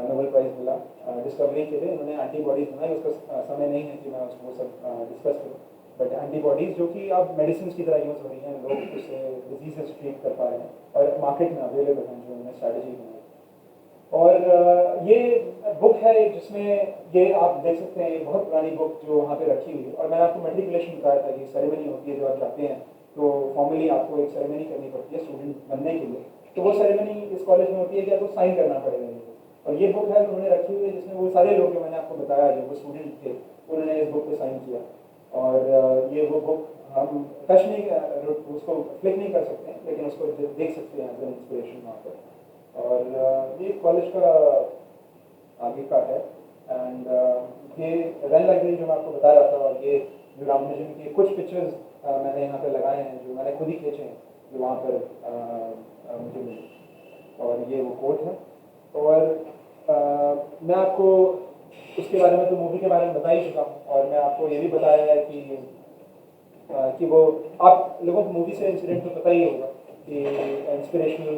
नोबेल प्राइज़ मिला डिस्कवरी के लिए। उन्होंने एंटीबॉडीज़ बनाई। उसका समय नहीं है कि मैं उसको सब डिस्कस करूँ, बट एंटीबॉडीज़ जो कि अब मेडिसिन की तरह यूज़ हो रही हैं, लोग उससे डिजीज़ ट्रीट कर पा रहे हैं और मार्केट में अवेलेबल हैं, जो उन्होंने स्ट्रैटेजी बनाई। और ये बुक है जिसमें ये आप देख सकते हैं, ये बहुत पुरानी बुक जो वहाँ पे रखी हुई है। और मैंने आपको मेट्रिकुलेशन बताया था कि सेरेमनी होती है, जो आप जाते हैं तो फॉर्मली आपको एक सेरेमनी करनी पड़ती है स्टूडेंट बनने के लिए। तो वो सेरेमनी इस कॉलेज में होती है कि आपको साइन करना पड़ेगा। और ये बुक है जो उन्होंने रखी हुई है, जिसमें वो सारे लोग जो मैंने आपको बताया जो वो स्टूडेंट थे, उन्होंने इस बुक पे साइन किया। और ये वो बुक हम टच नहीं, उसको क्लिक नहीं कर सकते हैं, लेकिन उसको देख सकते हैं एज एन इंस्पिरेशन वहाँ पर। और ये कॉलेज का आगे का है। एंड ये रन लाइब्रेरी जो मैं आपको बता रहा था, और ये जो रामानुजन के कुछ पिक्चर्स मैंने यहाँ पे लगाए हैं, जो मैंने खुद ही खींचे हैं, जो वहाँ पर मुझे मिले। और ये वो कोट है। और मैं आपको उसके बारे में, तो मूवी के बारे में बता ही चुका हूँ। और मैं आपको ये भी बताया है कि वो आप लोगों को मूवी से इंसिडेंट तो पता ही होगा कि इंस्पिरेशनल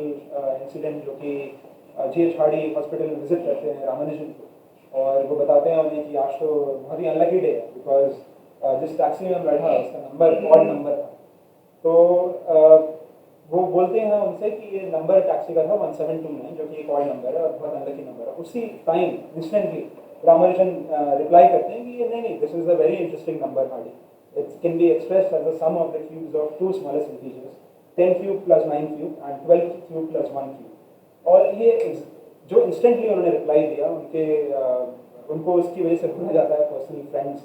इंसिडेंट जो कि जी.एच. हार्डी हॉस्पिटल में विजिट करते हैं रामानुजन को, और वो बताते हैं उन्हें कि आज तो बहुत ही अनलकी डे है, बिकॉज जिस टैक्सी में हम बैठा उसका नंबर ऑड नंबर था। तो वो बोलते हैं उनसे कि ये नंबर टैक्सी का था 1729, जो कि एक ऑड नंबर है और बहुत अनलकी नंबर है। उसी टाइम इंस्टेंटली रामानुजन रिप्लाई करते हैं कि ये नहीं, this is a very interesting number Hardy. It can be expressed as the sum of the cubes of two smallest integers, 10 cube plus 9 cube and 12 cube plus 1 cube. और ये जो इंस्टेंटली उन्होंने रिप्लाई दिया, उनको उसकी वजह से भूला जाता है पर्सनली फ्रेंड्स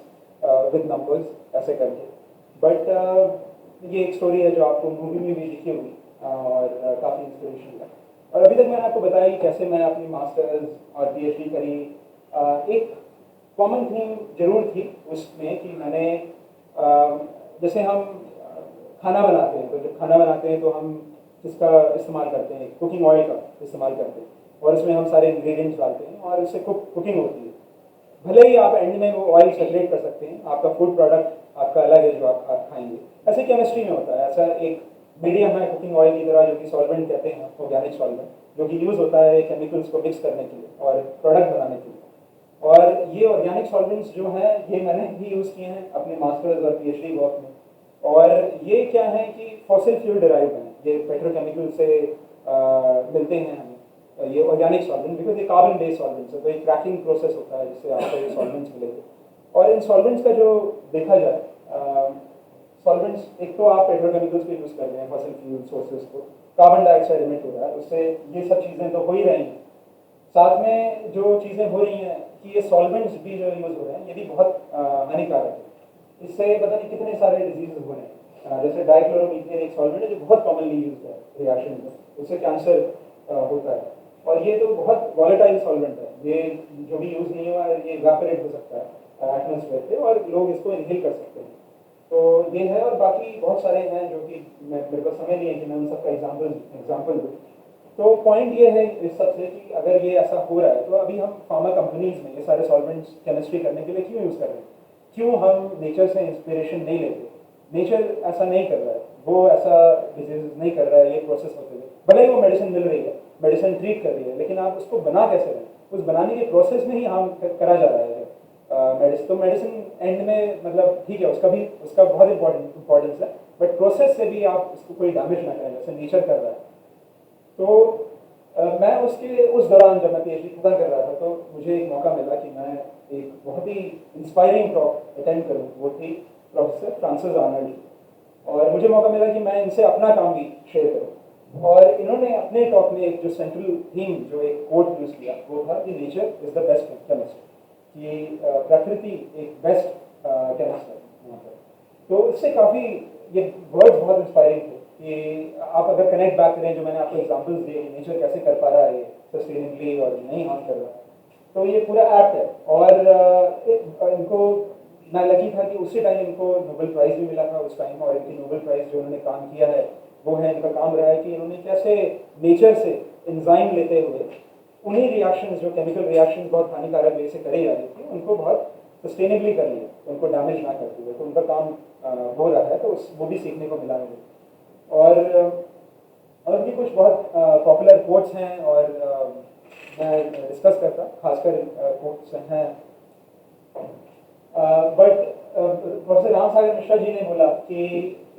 विद नंबर्स ऐसे करके। बट ये एक स्टोरी है जो आपको मूवी में भी दिखी होगी, और काफ़ी इंस्पिरेशनल है। और अभी तक मैंने आपको बताया कि कैसे मैं अपनी मास्टर्स और पीएचडी करी। एक कॉमन थीम जरूर थी उसमें कि मैंने जैसे हम खाना बनाते हैं, तो जब खाना बनाते हैं तो हम किसका इस्तेमाल करते हैं, कुकिंग ऑयल का इस्तेमाल करते हैं। और इसमें हम सारे इंग्रेडिएंट्स डालते हैं और इससे कुकिंग होती है। भले ही आप एंड में वो ऑयल सेपरेट कर सकते हैं, आपका फूड प्रोडक्ट आपका अलग है जो आप खाएंगे। ऐसे केमिस्ट्री में होता है। ऐसा एक मीडियम है कुकिंग ऑयल की तरह, जो कि सॉल्वेंट कहते हैं, ऑर्गेनिक सॉल्वेंट, जो कि यूज़ होता है केमिकल्स को मिक्स करने के लिए और प्रोडक्ट बनाने के लिए। और ये ऑर्गेनिक सॉल्वेंट्स जो हैं, ये मैंने भी यूज़ किए हैं अपने मास्टर्स और पीएचडी वर्क में। और ये क्या है कि फॉसिल फ्यूल डिराइव हैं, ये पेट्रोकेमिकल से मिलते हैं हमें ये ऑर्गेनिक सॉल्वेंट, बिकॉज ये कार्बन बेस्ड सॉल्वेंट्स है। तो एक क्रैकिंग प्रोसेस होता है जिससे आपको ये सॉल्वेंट्स मिलेंगे। और इन सॉल्वेंट्स का जो देखा जाए, सॉल्वेंट्स एक तो आप पेट्रोकेमिकल्स को यूज़ कर रहे हैं, फॉसिल फ्यूल सोर्सेज को, कार्बन डाइऑक्साइड इमिट हो रहा है, उससे ये सब चीज़ें तो हो ही रही हैं। साथ में जो चीज़ें हो रही हैं कि ये सॉल्वेंट्स भी जो यूज़ हो रहे हैं, ये भी बहुत हानिकारक है। इससे पता नहीं कितने सारे डिजीज हो रहे हैं। जैसे डाइक्लोरोमीथेन एक सॉल्वेंट है जो बहुत कॉमनली यूज है रिएक्शन में, उससे कैंसर होता है। और ये तो बहुत वॉलेटाइल सॉल्वेंट है, ये जो भी यूज़ नहीं हुआ ये इवेपोरेट हो सकता है एटमॉस्फेयर पे और लोग इसको इनहेल कर सकते हैं। तो ये है। और बाकी बहुत सारे हैं जो कि मेरे पास समय नहीं है कि मैं उन सबका एग्जाम्पल दूँ। तो पॉइंट ये है इस सबसे कि अगर ये ऐसा हो रहा है, तो अभी हम फार्मा कंपनीज में ये सारे सॉल्वेंट्स केमिस्ट्री करने के लिए क्यों यूज़ कर रहे हैं? क्यों हम नेचर से इंस्पिरेशन नहीं लेते? नेचर ऐसा नहीं कर रहा है, वो ऐसा डिजीज नहीं कर रहा है ये प्रोसेस होते हुए। भले ही वो मेडिसिन मिल रही है, मेडिसिन ट्रीट कर रही है, लेकिन आप उसको बना कैसे रहे हैं? उस बनाने के प्रोसेस में ही हम करा जा रहा है मेडिसिन। तो मेडिसिन एंड में मतलब ठीक है, उसका बहुत इंपॉर्टेंस है, बट प्रोसेस से भी आप उसको कोई डैमेज ना करें, जैसे नेचर कर रहा है। तो मैं उस दौरान जब मैं पीएचडी खत्म कर रहा था, तो मुझे एक मौका मिला कि मैं एक बहुत ही इंस्पायरिंग टॉक अटेंड करूं। वो थी प्रोफेसर फ्रांसिस आर्नल्ड की। और मुझे मौका मिला कि मैं इनसे अपना काम भी शेयर करूं। और इन्होंने अपने टॉक में एक जो सेंट्रल थीम, जो एक कोट यूज़ किया, वो था कि nature is the best chemist, कि प्रकृति एक बेस्ट केमिस्ट है यहाँ पर। तो इससे काफ़ी ये वर्ड्स बहुत इंस्पायरिंग थे कि आप अगर कनेक्ट बैक करें, जो मैंने आपको एग्जांपल्स दिए, नेचर कैसे कर पा रहा है सस्टेनेबली और नहीं हार्म कर रहा, तो ये पूरा ऐप्ट है। और इनको मैं लकी था कि उसी टाइम इनको नोबेल प्राइज़ भी मिला था उस टाइम, और इनकी नोबेल प्राइज़ जो उन्होंने काम किया है वो है, इनका काम रहा है कि इन्होंने कैसे नेचर से एंजाइम लेते हुए उन्हीं रिएक्शंस जो केमिकल रिएक्शंस बहुत हानिकारक वे से करी जा रही थी उनको बहुत सस्टेनेबली कर लिया, उनको डैमेज ना करते हुए। तो उनका काम हो रहा है, तो वो भी सीखने को मिला मुझे। और भी कुछ बहुत पॉपुलर कोट्स हैं, और मैं डिस्कस करता, खासकर कोट्स हैं। बट प्रोफेसर राम सागर मिश्रा जी ने बोला कि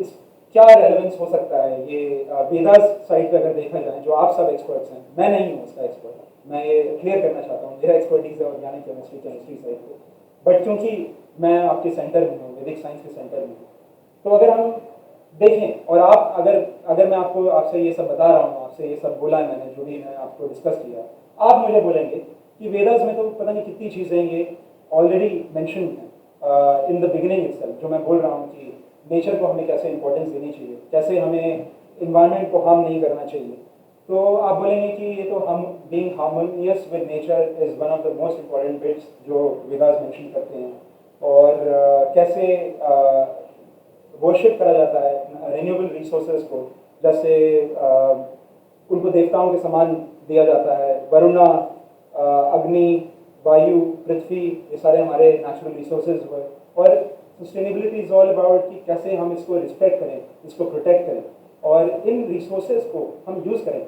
इस क्या रेलेवेंस हो सकता है ये वेदास साइड पे अगर देखा जाए, जो आप सब एक्सपर्ट्स हैं, मैं नहीं हूँ उसका एक्सपर्ट, मैं ये क्लियर करना चाहता हूँ, मेरा एक्सपर्टीज है ऑर्गेनिक केमिस्ट्री साइड पे, बट क्योंकि मैं आपके सेंटर में हूँ, वैदिक साइंस के सेंटर में हूँ, तो अगर हम देखें, और आप अगर मैं आपसे ये सब बता रहा हूँ, आपसे ये सब बोला है मैंने, जो भी मैं आपको डिस्कस किया, आप मुझे बोलेंगे कि वेदास में तो पता नहीं कितनी चीज़ें ये ऑलरेडी मैंशन हैं इन द बिगिनिंग इटसेल्फ, जो मैं बोल रहा हूँ कि नेचर को हमें कैसे इंपॉर्टेंस देनी चाहिए, कैसे हमें इन्वायरमेंट को हार्म नहीं करना चाहिए। तो आप बोलेंगे कि ये तो हम being harmonious with nature is one of the most important bits जो वेदास मेंशन करते हैं, और कैसे वर्शिप करा जाता है रिन्यूएबल रिसोर्सेज को, जैसे उनको देवताओं के समान दिया जाता है। वरुणा, अग्नि, वायु, पृथ्वी, ये सारे हमारे नेचुरल रिसोर्सेज हुए, और सस्टेनेबिलिटी इज ऑल अबाउट कि कैसे हम इसको रिस्पेक्ट करें, इसको प्रोटेक्ट करें, और इन रिसोर्सेज को हम यूज़ करें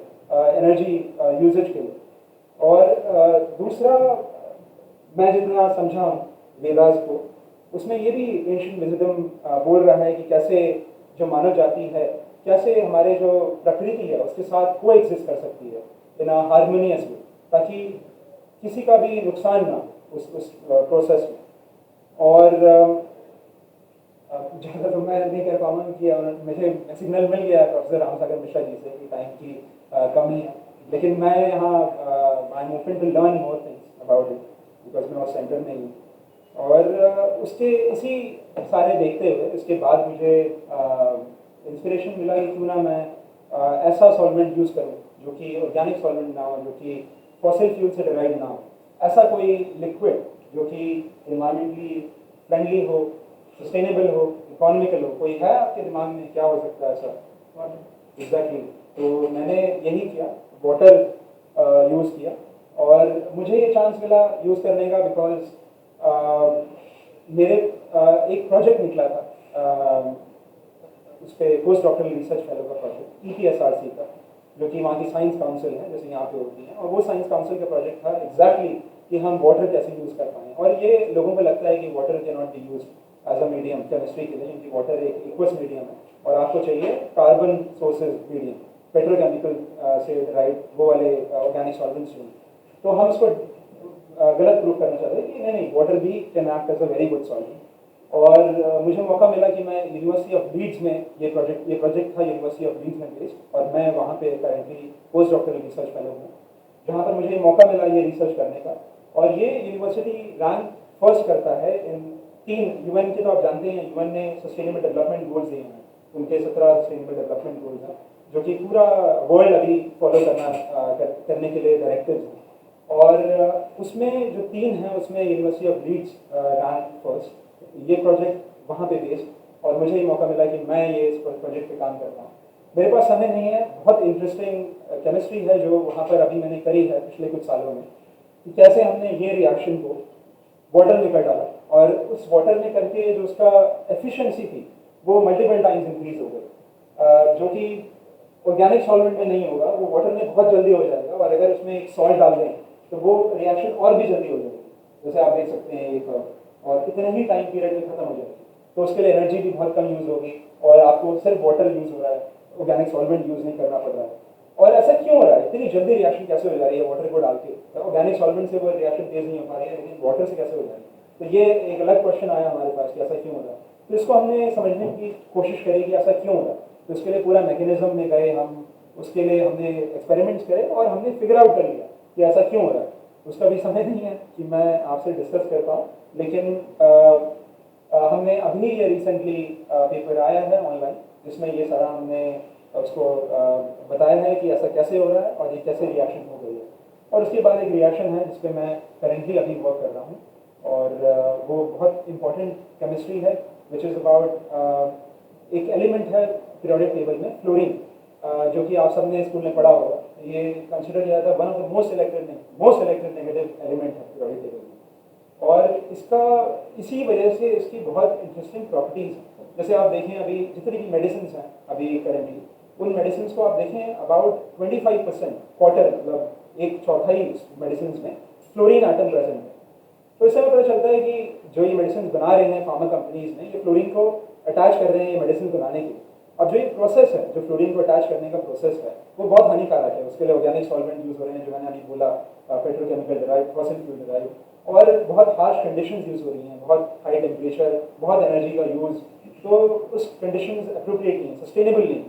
एनर्जी यूजेज के लिए। और दूसरा, मैं जितना समझा वेदास को, उसमें ये भी एंशिएंट विजडम बोल रहा है कि कैसे जो मानव जाति है, कैसे हमारे जो प्रकृति है उसके साथ को एग्जिस्ट कर सकती है इन अ हारमोनियस वे, ताकि किसी का भी नुकसान ना उस प्रोसेस में। और ज़्यादा तो मैं नहीं कर पाऊंगा कि मुझे सिग्नल मिल गया प्रोफेसर राम सागर मिश्रा जी से कि टाइम की कमी है, लेकिन मैं यहाँ I am open to learn more things about it, because मैं उस सेंटर में ही। और उसके इसी सारे देखते हुए इसके बाद मुझे इंस्पिरेशन मिला कि क्यों ना मैं ऐसा सॉल्वेंट यूज़ करूँ जो कि ऑर्गेनिक सॉल्वेंट ना हो, जो कि फॉसिल फ्यूल से डिराइव ना हो, ऐसा कोई लिक्विड जो कि इन्वायरमेंटली फ्रेंडली हो, सस्टेनेबल हो, इकोनॉमिकल हो। कोई है आपके दिमाग में क्या हो सकता है ऐसा? एग्जैक्टली। तो मैंने यही किया, वाटर यूज़ किया, और मुझे ये चांस मिला यूज़ करने का बिकॉज मेरे एक प्रोजेक्ट निकला था उस पर पोस्ट डॉक्टरल रिसर्च फेलो का प्रोजेक्ट, EPSRC का, जो कि वहाँ की साइंस काउंसिल है जैसे यहाँ पे होती है, और वो साइंस काउंसिल का प्रोजेक्ट था एग्जैक्टली कि हम वाटर कैसे यूज़ कर पाएँ। और ये लोगों को लगता है कि water can not be use as a medium chemistry के लिए, क्योंकि वाटर एक एक्वस मीडियम है और आपको चाहिए कार्बन सोर्सेज मीडियम, पेट्रोकेमिकल से राइट वो वाले ऑर्गेनिक सॉल्वेंट्स चाहिए। तो हम इसको गलत प्रूव करना चाहते हैं कि नहीं, वाटर भी can act as a very good solvent. और मुझे मौका मिला कि मैं यूनिवर्सिटी ऑफ लीड्स में ये प्रोजेक्ट था यूनिवर्सिटी ऑफ लीड्स में बेस्ड, और मैं वहाँ पे currently post doctoral research fellow हूँ, जहाँ पर मुझे मौका मिला ये रिसर्च करने का। और ये यूनिवर्सिटी रैंक फर्स्ट करता है इन 3 UN के, तो आप जानते हैं UN ने सस्टेनेबल डेवलपमेंट गोल्स दिए हैं, उनके 17 सस्टेनेबल डेवलपमेंट गोल्स हैं जो कि पूरा वर्ल्ड अभी फॉलो करने के लिए डायरेक्टिव्स हैं। और उसमें जो 3 हैं उसमें university of Leeds rank first, ये प्रोजेक्ट वहाँ पे बेस्ड, और मुझे ये मौका मिला कि मैं ये इस प्रोजेक्ट पे काम करता हूँ। मेरे पास समय नहीं है, बहुत इंटरेस्टिंग केमिस्ट्री है जो वहाँ पर अभी मैंने करी है पिछले कुछ सालों में, कि कैसे हमने ये रिएक्शन को वाटर में कर डाला, और उस वाटर में करके जो उसका एफिशिएंसी थी वो मल्टीपल टाइम्स इंक्रीज हो गई, जो कि ऑर्गेनिक सॉल्वेंट में नहीं होगा, वो वाटर में बहुत जल्दी हो जाएगा, और अगर उसमें एक सॉल्ट डाल दें तो वो रिएक्शन और भी जल्दी हो जाएगी, जैसे आप देख सकते हैं एक, और इतने ही टाइम पीरियड में खत्म हो जाएगी। तो उसके लिए एनर्जी भी बहुत कम यूज़ होगी, और आपको सिर्फ वाटर यूज़ हो रहा है, ऑर्गेनिक सॉल्वेंट यूज़ नहीं करना पड़ रहा है। और ऐसा क्यों हो रहा है, इतनी जल्दी रिएक्शन कैसे हो जा रही है वाटर को डाल के? ऑर्गेनिक सॉल्वेंट से वो रिएक्शन तेज नहीं हो पा रही है, लेकिन वाटर से कैसे हो जा रही है? तो ये एक अलग क्वेश्चन आया हमारे पास कि ऐसा क्यों हो रहा है। तो इसको हमने समझने की कोशिश करी कि ऐसा क्यों हो रहा है। तो इसके लिए पूरा मैकेनिज्म में गए हम, उसके लिए हमने एक्सपेरिमेंट्स करे, और हमने फिगर आउट कर लिया कि ऐसा क्यों हो रहा है। उसका भी समय नहीं है कि मैं आपसे डिस्कस कर पाऊँ, लेकिन हमने अभी ये रिसेंटली पेपर आया है ऑनलाइन, जिसमें ये सारा हमने उसको बताया है कि ऐसा कैसे हो रहा है और ये कैसे रिएक्शन हो गई है। और उसके बाद एक रिएक्शन है जिस पे मैं करेंटली अभी वर्क कर रहा हूँ, और वो बहुत इंपॉर्टेंट केमिस्ट्री है विच इज़ अबाउट एक एलिमेंट है पीरियोडिक टेबल में फ्लोरीन, जो कि आप सबने स्कूल में पढ़ा होगा। ये कंसिडर किया जाता है one of the most electric negative element है पीरियोडिक टेबल में। और इसका इसी वजह से इसकी बहुत इंटरेस्टिंग प्रॉपर्टीज हैं। जैसे आप देखें अभी जितनी भी मेडिसिन हैं अभी करेंटली, उन मेडिसिन को आप देखें अबाउट 25% क्वार्टर, मतलब एक चौथाई मेडिसिन में फ्लोरीन आइटम प्रेजेंट है। तो इससे हमें पता चलता है कि जो ये मेडिसिन बना रहे हैं फार्मा कंपनीज ने, ये फ्लोरीन को अटैच कर रहे हैं ये मेडिसिन बनाने के लिए। अब जो ये प्रोसेस है, जो फ्लोरीन को अटैच करने का प्रोसेस है, वो बहुत हानिकारक है। उसके लिए ऑर्गेनिक सॉल्वेंट यूज़ हो रहे हैं, जो मैंने अभी बोला, petrochemical drive, fossil fuel drive, और बहुत हार्श कंडीशंस यूज़ हो रही हैं, बहुत हाई टेम्परेचर, बहुत एनर्जी का यूज़। तो उस कंडीशंस अप्रोप्रिएट नहीं, सस्टेनेबल नहीं।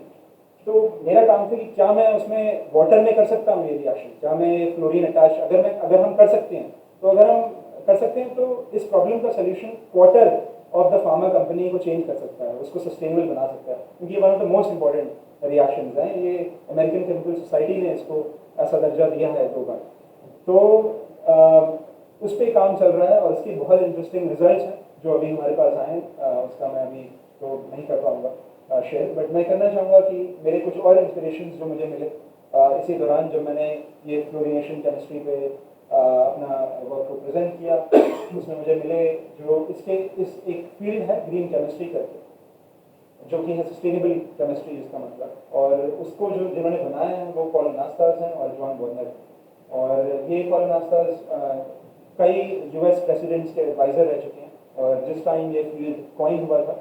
तो मेरा काम था कि क्या मैं उसमें वाटर में कर सकता हूँ ये रिएक्शन, क्या मैं फ्लोरीन अटैच, अगर हम कर सकते हैं तो इस प्रॉब्लम का solution quarter of the pharma company को चेंज कर सकता है, उसको सस्टेनेबल बना सकता है, क्योंकि ये one of the most important reactions हैं। ये अमेरिकन केमिकल सोसाइटी ने इसको ऐसा दर्जा दिया है 2 बार। तो उस पर काम चल रहा है और इसकी बहुत इंटरेस्टिंग रिजल्ट्स हैं जो अभी हमारे पास आए हैं। उसका मैं अभी तो नहीं कर पाऊँगा शेयर, बट मैं करना चाहूँगा कि मेरे कुछ और इंस्पिरेशंस जो मुझे मिले इसी दौरान जब मैंने ये फ्लोरिनेशन केमिस्ट्री पे अपना वर्क को प्रेजेंट किया, उसमें मुझे मिले जो इस एक फील्ड है ग्रीन केमिस्ट्री करके, जो कि है सस्टेनेबल केमिस्ट्री इसका मतलब, और उसको जो जिन्होंने बनाया है वो पॉल नास्टास हैं और जॉन वार्नर। और ये पॉल नास्टास कई यूएस प्रेसिडेंट्स के एडवाइज़र रह चुके हैं, और जिस टाइम ये फील्ड कॉइन हुआ था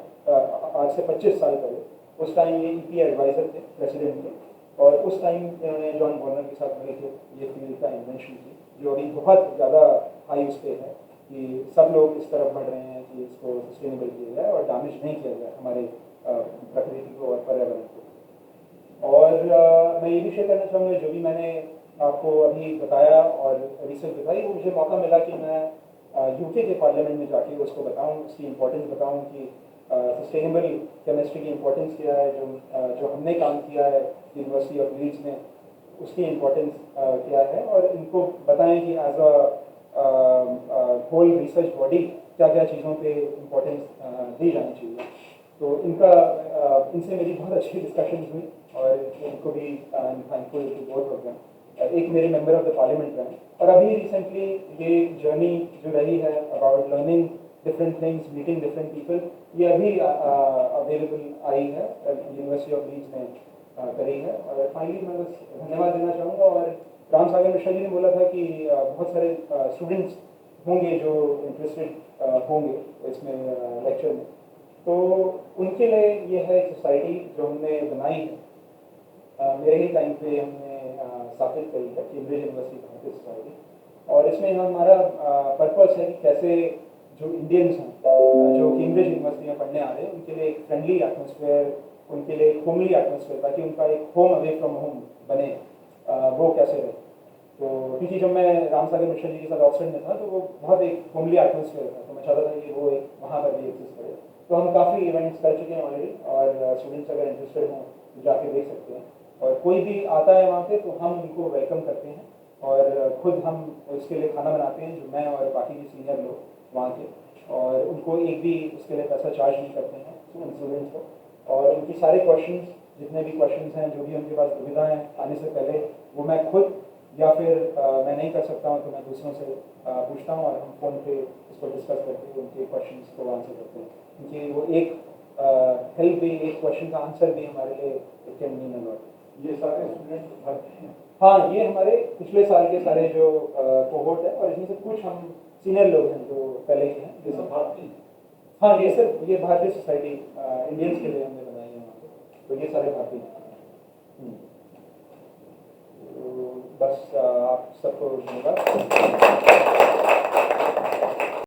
आज से 25 साल पहले, उस टाइम ये ईपी एडवाइज़र थे प्रेसिडेंट के, और उस टाइम इन्होंने जॉन वार्नर के साथ मिलकर ये फील्ड का इन्वेंशन की, जो अभी बहुत ज़्यादा हाई उस पर है कि सब लोग इस तरफ बढ़ रहे हैं कि इसको सस्टेनेबल किया जाए और डैमेज नहीं किया जाए हमारे प्रकृति को और पर्यावरण को। और मैं ये भी शेयर करना चाहूँगा, जो भी मैंने आपको अभी बताया और रिसर्च बताई, वो मुझे मौका मिला कि मैं यूके के पार्लियामेंट में जाके उसको बताऊँ, उसकी इम्पोर्टेंस बताऊँ कि सस्टेनेबल केमिस्ट्री की इम्पोर्टेंस क्या है, जो हमने काम किया है यूनिवर्सिटी ऑफ लीड्स में, उसकी इम्पोर्टेंस क्या है, और इनको बताएं कि as a whole research body क्या क्या चीज़ों पे इम्पोर्टेंस दी जानी चाहिए। तो इनसे मेरी बहुत अच्छी डिस्कशन हुई, और इनको भी thankful to both of them. एक मेरे मेंबर ऑफ द पार्लियामेंट रहे, और अभी रिसेंटली ये जर्नी जो रही है about learning different things, meeting different people, ये अभी अवेलेबल आई है, यूनिवर्सिटी ऑफ लीड्स ने करी है। और फाइनली मैं बस धन्यवाद देना चाहूँगा। और राम सागर मिश्रा जी ने बोला था कि बहुत सारे स्टूडेंट्स होंगे जो इंटरेस्टेड होंगे इसमें लेक्चर में, तो उनके लिए ये है एक सोसाइटी जो हमने बनाई है, मेरे ही टाइम पे हमने स्थापित करी है, कैम्ब्रिज यूनिवर्सिटी भारतीय सोसाइटी। और इसमें हमारा पर्पस है कि कैसे जो इंडियंस हैं जो कैम्ब्रिज यूनिवर्सिटी में पढ़ने आ रहे हैं, उनके लिए एक फ्रेंडली एटमोसफेयर, उनके लिए एक होमली एटमोसफेयर, ताकि उनका एक होम अवे फ्रॉम होम बने, वो कैसे रहे। तो क्योंकि जब मैं राम सागर मिश्रा जी के साथ ऑक्सफोर्ड में था, तो वो बहुत एक होमली एटमोसफेयर था, तो मैं चाहता था कि वो एक वहाँ पर भी एग्जिस्ट करे। तो हम काफ़ी इवेंट्स कर चुके हैं ऑलरेडी, और स्टूडेंट्स अगर इंटरेस्टेड हों तो जाके देख सकते हैं। और कोई भी आता है वहाँ पे तो हम उनको वेलकम करते हैं, और खुद हम उसके लिए खाना बनाते हैं, जो मैं और बाकी के सीनियर लोग वहाँ के, और उनको एक भी उसके लिए पैसा चार्ज नहीं करते हैं स्टूडेंट्स को। और उनकी सारे क्वेश्चंस, जितने भी क्वेश्चंस हैं, जो भी उनके पास दुविधाएं आने से पहले, वो मैं खुद, या फिर मैं नहीं कर सकता हूँ तो मैं दूसरों से पूछता हूँ, और हम फ़ोन पे इसको डिस्कस करके उनके क्वेश्चंस को आंसर करते हैं, क्योंकि वो एक हेल्प भी, एक क्वेश्चन का आंसर भी हमारे लिए it can mean a lot. ये सारे स्टूडेंट भर्ती हैं? हाँ, ये हमारे पिछले साल के सारे जो कोहोर्ट है, और इसमें से कुछ हम सीनियर लोग हैं जो पहले के हैं, ये सब भारतीय? हाँ, ये सिर्फ ये भारतीय सोसाइटी इंडियंस के लिए हमने बनाई है वहाँ पे, तो ये सारे भारतीय हैं। तो बस आप सबको धन्यवाद।